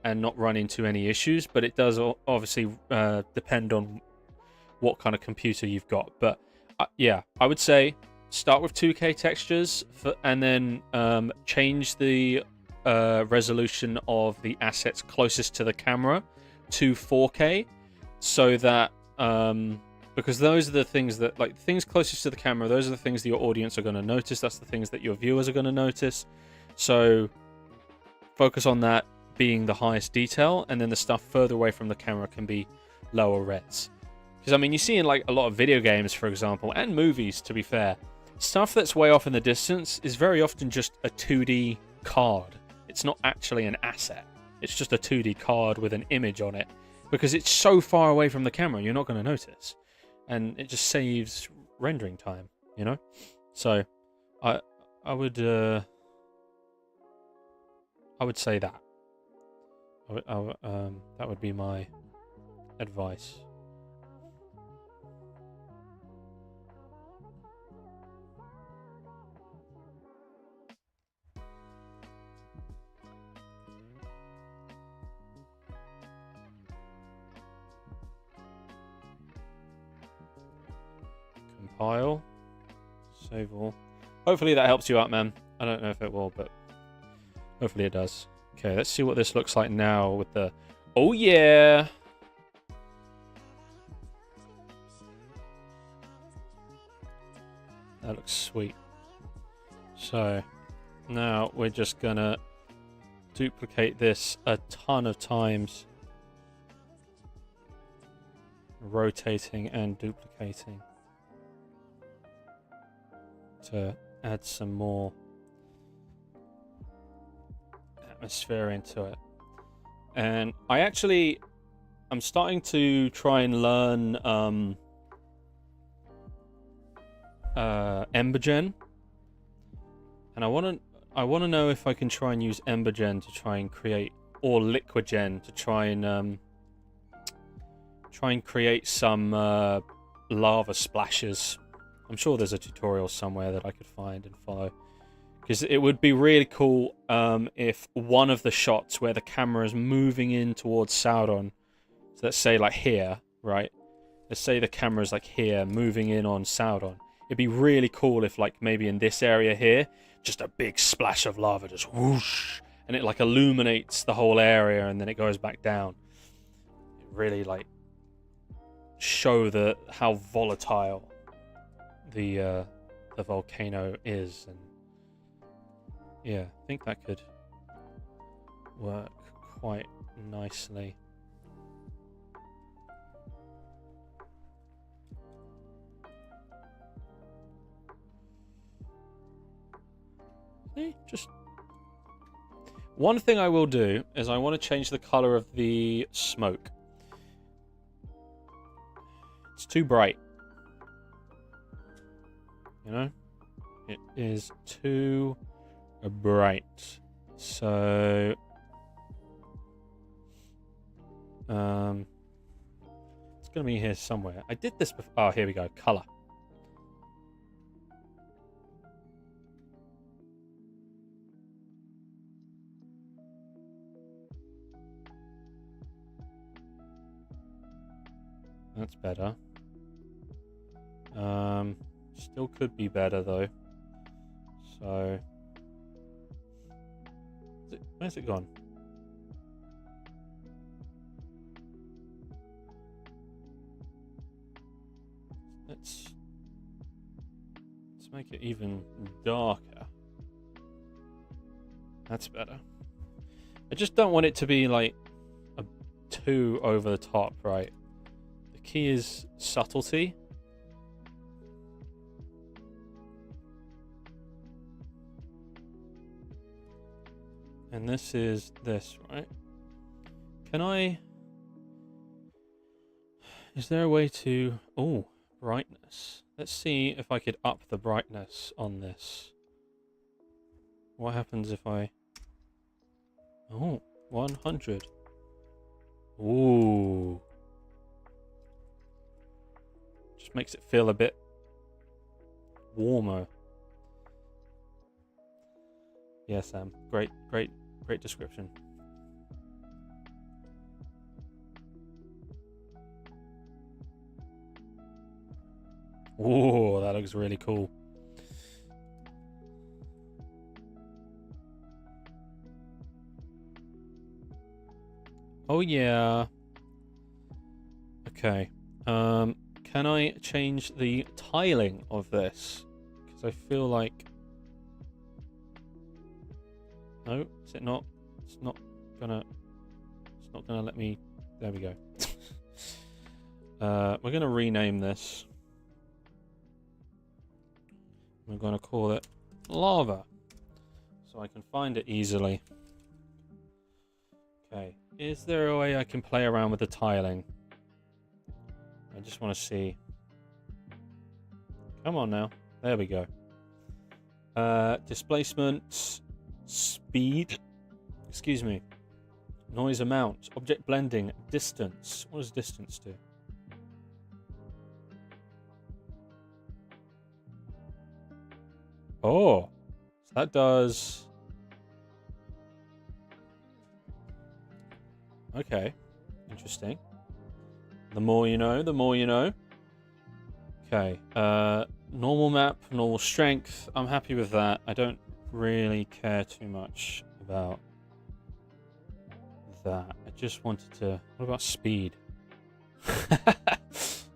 and not run into any issues, but it does obviously depend on what kind of computer you've got. But yeah, I would say start with 2K textures and then change the resolution of the assets closest to the camera to 4K, so that because those are the things that, like, things closest to the camera, those are the things that your audience are going to notice. That's the things that your viewers are going to notice. So focus on that being the highest detail, and then the stuff further away from the camera can be lower res. Because, I mean, you see in, like, a lot of video games, for example, and movies, to be fair, stuff that's way off in the distance is very often just a 2D card. It's not actually an asset. It's just a 2D card with an image on it, because it's so far away from the camera, you're not going to notice. And it just saves rendering time, you know? So, I would say that. That would be my advice. Compile. Save all. Hopefully that helps you out, man. I don't know if it will, but hopefully it does. Okay, let's see what this looks like now with the... Oh, yeah! That looks sweet. So, now we're just gonna duplicate this a ton of times. Rotating and duplicating. To add some more atmosphere into it. And I'm starting to try and learn Embergen, and I want to know if I can try and use Embergen to try and create, or Liquidgen to try and create some lava splashes. I'm sure there's a tutorial somewhere that I could find and follow. Because it would be really cool if one of the shots where the camera is moving in towards Sauron, so let's say like here, right? Let's say the camera's like here, moving in on Sauron. It'd be really cool if, like, maybe in this area here, just a big splash of lava just whoosh, and it like illuminates the whole area and then it goes back down. It really, like, show how volatile the volcano is. And yeah, I think that could work quite nicely. See, just One thing I will do is I want to change the color of the smoke. It's too bright. You know? It is too bright. So... it's going to be here somewhere. I did this before. Oh, here we go. Color. That's better. Still could be better though. So, where's it gone? Let's make it even darker. That's better. I just don't want it to be like too over the top, right? The key is subtlety. And this is this, right? Can I... Is there a way to... Oh, brightness. Let's see if I could up the brightness on this. What happens if I... Oh, 100. Ooh. Just makes it feel a bit warmer. Yeah, Sam. Great description. Ooh, that looks really cool. Oh yeah. Okay. Can I change the tiling of this? Because I feel like... No, is it not? It's not gonna let me... There we go. We're gonna rename this. We're gonna call it lava, so I can find it easily. Okay, is there a way I can play around with the tiling? I just want to see. Come on now. There we go. Displacement, speed, excuse me, noise amount, object blending, distance. What does distance do? Oh, so that does... Okay, interesting. The more you know, the more you know. Okay, normal map, normal strength. I'm happy with that. I don't really care too much about that. I just wanted to... What about speed? It's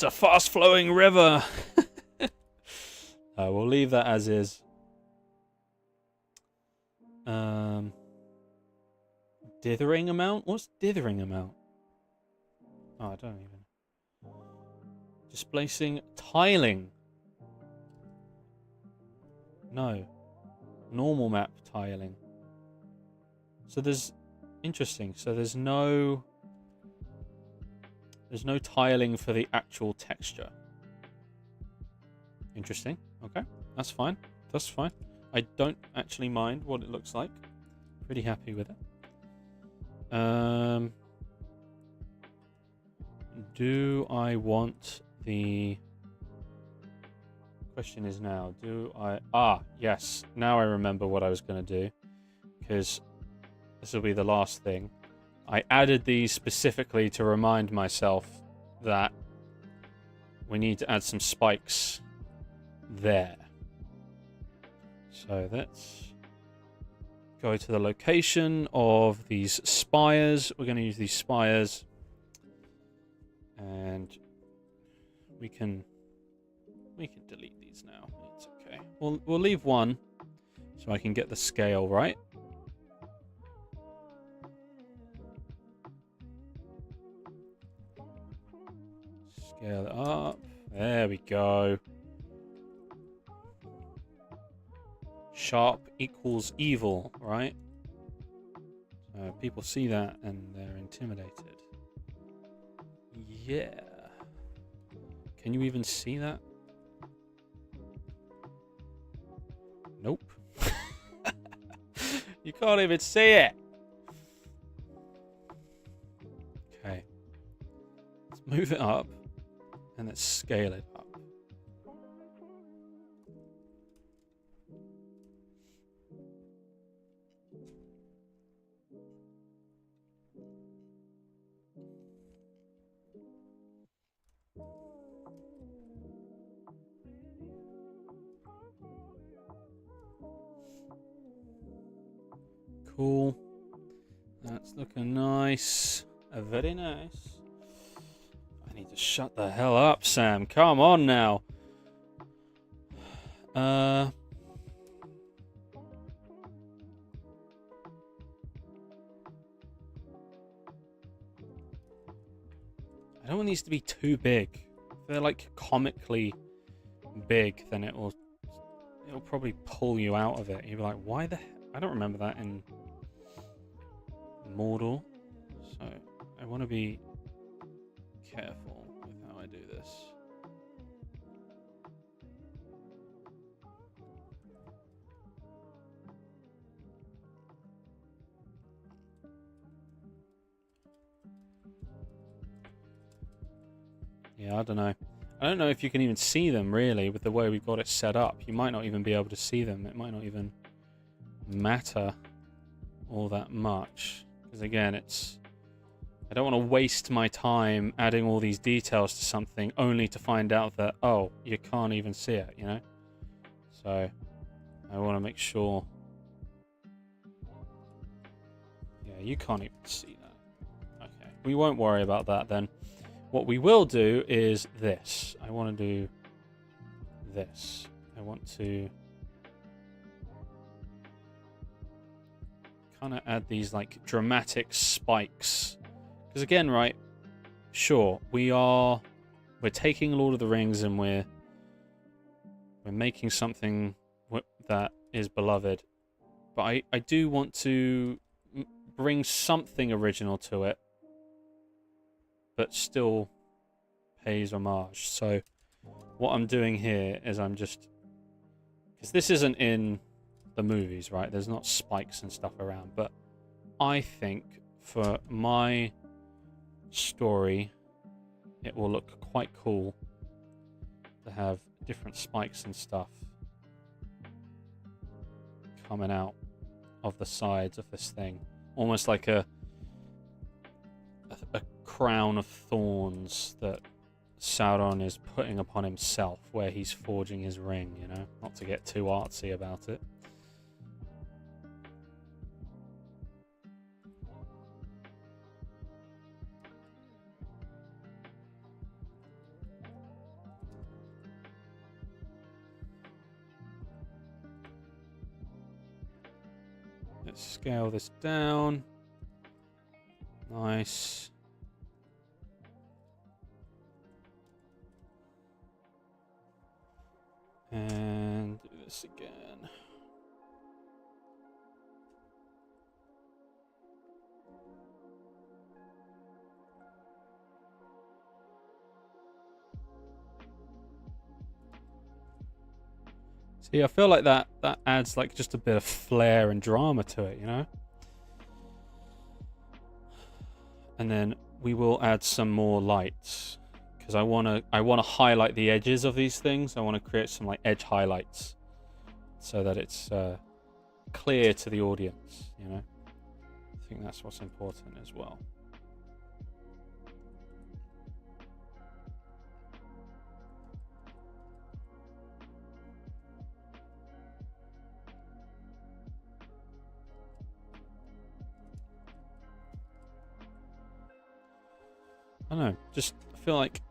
a fast-flowing river! We'll leave that as is. Dithering amount? What's dithering amount? Oh, I don't even... Displacing tiling. No. Normal map tiling. So there's... Interesting. So there's no tiling for the actual texture. Interesting. Okay. That's fine. That's fine. I don't actually mind what it looks like. Pretty happy with it. Do I want the... Question is now, do I... Ah, yes. Now I remember what I was going to do. Because this will be the last thing. I added these specifically to remind myself that we need to add some spikes there. So let's go to the location of these spires. We're going to use these spires, and we can delete these now. It's okay. We'll leave one so I can get the scale right. Scale it up. There we go. Sharp equals evil, right? People see that and they're intimidated. Yeah. Can you even see that? Nope. You can't even see it. Okay. Let's move it up and let's scale it up. Cool. That's looking nice. Very nice. I need to shut the hell up, Sam. Come on now. I don't want these to be too big. If they're like comically big, then it'll probably pull you out of it. You'll be like, why the I don't remember that in Mordor. So I want to be careful with how I do this. Yeah, I don't know. I don't know if you can even see them, really, with the way we've got it set up. You might not even be able to see them. It might not even matter all that much. Because, again, I don't want to waste my time adding all these details to something only to find out that, oh, you can't even see it, you know? So, I want to make sure... Yeah, you can't even see that. Okay, we won't worry about that then. What we will do is this. I want to do this. I want to kind of add these like dramatic spikes. Because again, right, sure, we're taking Lord of the Rings and we're making something that is beloved. But I do want to bring something original to it, but still pays homage. So what I'm doing here is I'm just... Because this isn't in the movies, right? There's not spikes and stuff around. But I think for my story, it will look quite cool to have different spikes and stuff coming out of the sides of this thing. Almost like a crown of thorns that Sauron is putting upon himself where he's forging his ring, you know? Not to get too artsy about it. Let's scale this down. Nice. And do this again. See, I feel like that adds like just a bit of flair and drama to it, you know? And then we will add some more lights. Because I wanna highlight the edges of these things. I want to create some like edge highlights so that it's clear to the audience, you know. I think that's what's important as well. I don't know, just I feel like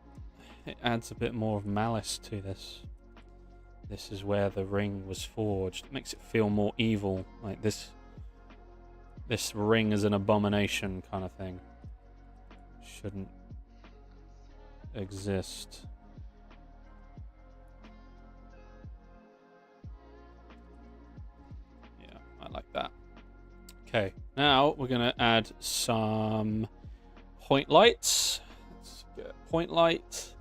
it adds a bit more of malice to this. This is where the ring was forged. It makes it feel more evil, like this ring is an abomination kind of thing. Shouldn't exist. Yeah, I like that. Okay, Now we're going to add some point lights. Let's get point light.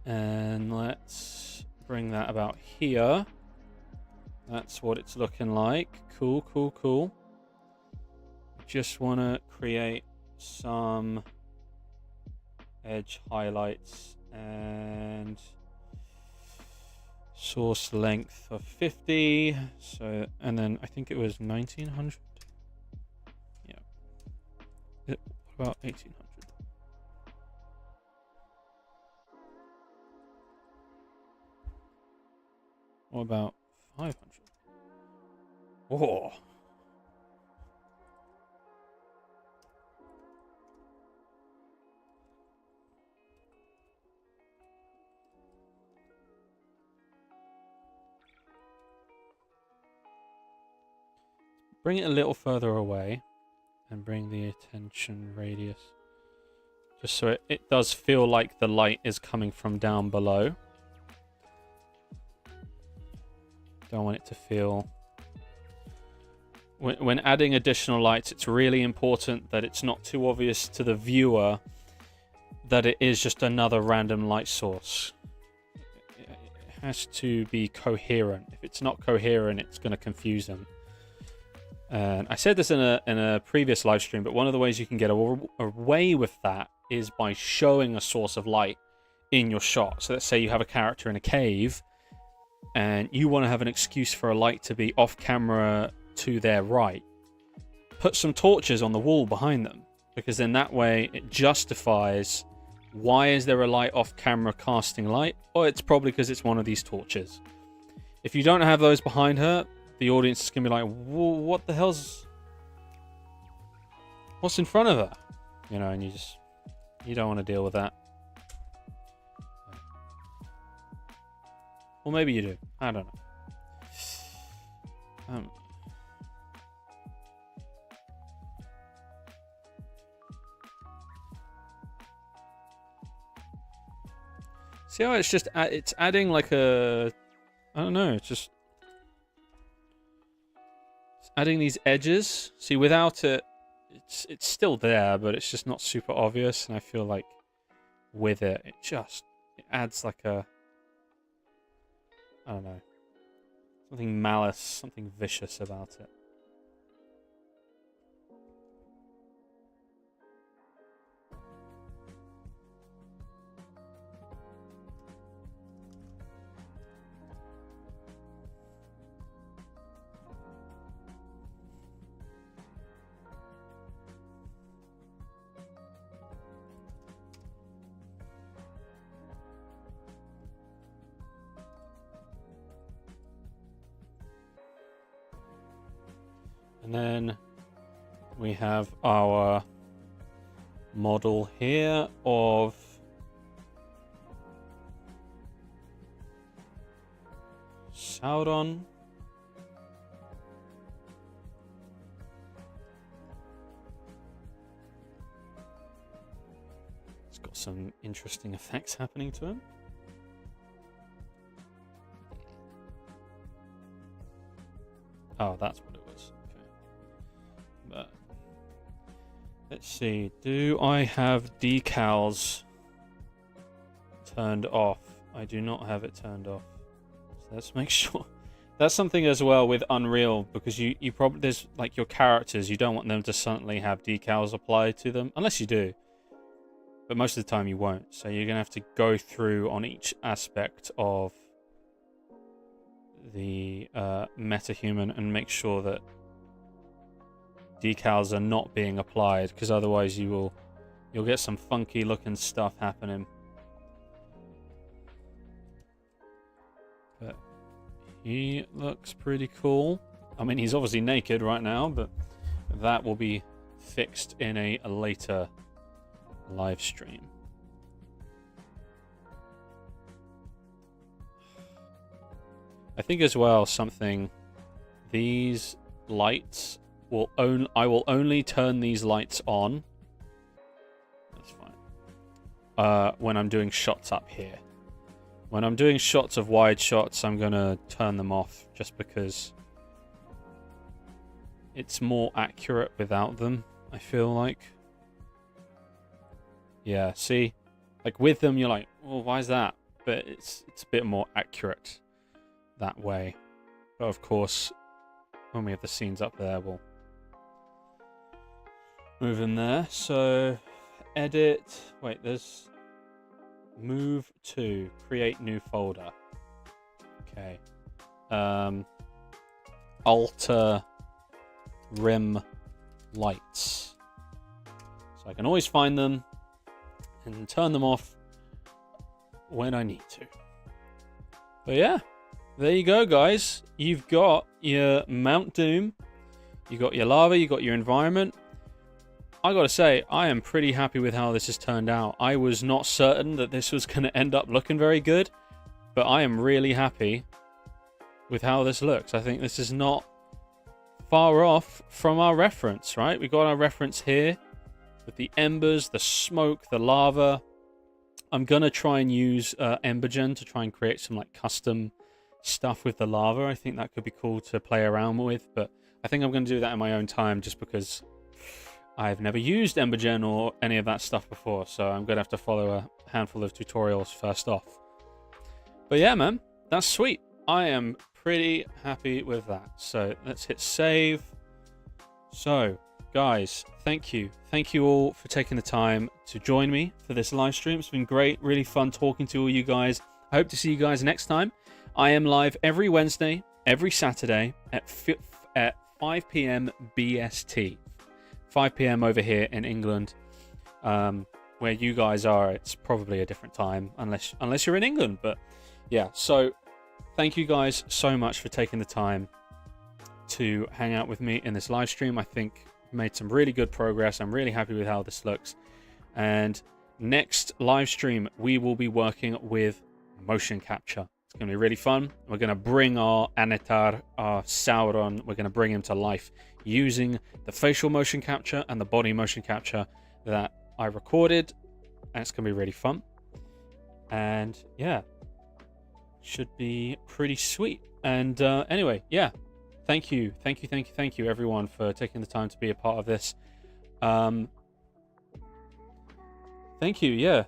And let's bring that about here. That's what it's looking like. Cool, cool, cool. Just want to create some edge highlights and source length of 50. So, and then I think it was 1900. Yeah. What about 1800? What about 500? Oh. Bring it a little further away and bring the attention radius just so it does feel like the light is coming from down below. Don't want it to feel... When adding additional lights, it's really important that it's not too obvious to the viewer that it is just another random light source. It has to be coherent. If it's not coherent, it's going to confuse them. And I said this in a previous live stream, but one of the ways you can get away with that is by showing a source of light in your shot. So let's say you have a character in a cave and you want to have an excuse for a light to be off camera to their right. Put some torches on the wall behind them, because then that way it justifies why is there a light off camera casting light? Or it's probably because it's one of these torches. If you don't have those behind her, the audience is going to be like, what the hell's... What's in front of her? You know, and you don't want to deal with that. Or maybe you do. I don't know. See how it's just... It's adding like a... I don't know, it's just... Adding these edges. See, without it, it's still there, but it's just not super obvious. And I feel like with it, it adds like a, I don't know, something malice, something vicious about it. And then we have our model here of Sauron. It's got some interesting effects happening to him. Oh, that's what it was. But let's see, do I have decals turned off? I do not have it turned off. So let's make sure. That's something as well with Unreal, because you probably, there's like your characters, you don't want them to suddenly have decals applied to them, unless you do. But most of the time you won't. So you're going to have to go through on each aspect of the metahuman and make sure that decals are not being applied, because otherwise you'll get some funky looking stuff happening. But he looks pretty cool. I mean, he's obviously naked right now, but that will be fixed in a later live stream. I think as well something, these lights will I will only turn these lights on. That's fine. When I'm doing shots up here. When I'm doing shots of wide shots, I'm gonna turn them off just because it's more accurate without them, I feel like. Yeah, see? Like with them, you're like, oh, why is that? But it's a bit more accurate that way. But of course, when we have the scenes up there, we'll move in there. So, edit. Wait, there's move to create new folder. Okay. Alter rim lights. So I can always find them and turn them off when I need to. But yeah, there you go, guys. You've got your Mount Doom, you got your lava, you got your environment. I gotta say, I am pretty happy with how this has turned out. I was not certain that this was going to end up looking very good, but I am really happy with how this looks. I think this is not far off from our reference, right? We got our reference here with the embers, the smoke, the lava. I'm gonna try and use Embergen to try and create some like custom stuff with the lava. I think that could be cool to play around with, but I think I'm gonna do that in my own time just because I've never used Embergen or any of that stuff before, so I'm gonna have to follow a handful of tutorials first off. But yeah, man, that's sweet. I am pretty happy with that. So let's hit save. So guys, thank you all for taking the time to join me for this live stream. It's been great, really fun talking to all you guys. I hope to see you guys next time. I am live every Wednesday, every Saturday at 5 p.m. BST, 5 p.m. over here in England. Where you guys are, it's probably a different time unless you're in England. But yeah, so thank you guys so much for taking the time to hang out with me in this live stream. I think made some really good progress. I'm really happy with how this looks. And next live stream, we will be working with motion capture. It's going to be really fun. We're going to bring our Anatar, our Sauron, we're going to bring him to life using the facial motion capture and the body motion capture that I recorded. And it's going to be really fun. And yeah, should be pretty sweet. And anyway, yeah. Thank you everyone for taking the time to be a part of this. Thank you, yeah.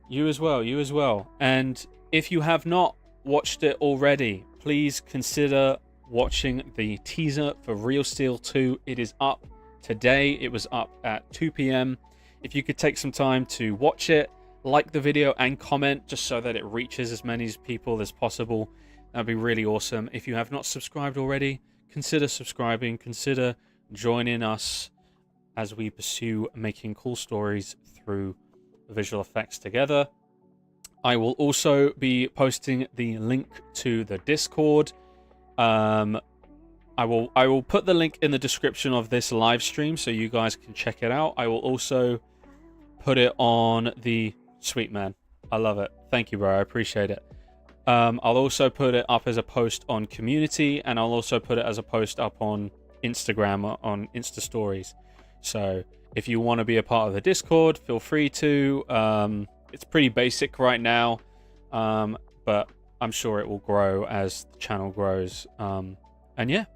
You as well. And if you have not watched it already, please consider watching the teaser for Real Steel 2. It is up today. It was up at 2 p.m. If you could take some time to watch it, like the video and comment just so that it reaches as many people as possible, that'd be really awesome. If you have not subscribed already, consider subscribing, consider joining us as we pursue making cool stories through visual effects together. I will also be posting the link to the Discord. I will put the link in the description of this live stream so you guys can check it out. I will also put it on the... Sweet, man. I love it. Thank you, bro. I appreciate it. I'll also put it up as a post on community, and I'll also put it as a post up on Instagram, on Insta stories. So if you want to be a part of the Discord, feel free to. It's pretty basic right now, but I'm sure it will grow as the channel grows. And yeah,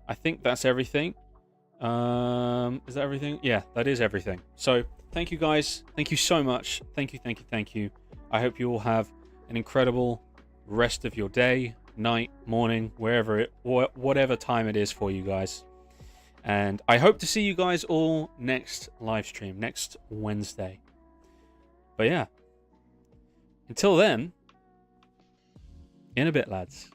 I think that's everything. Is that everything? Yeah, that is everything. So thank you guys. Thank you so much. Thank you. I hope you all have an incredible rest of your day, night, morning, whatever time it is for you guys. And I hope to see you guys all next live stream, next Wednesday. But yeah, until then, in a bit, lads.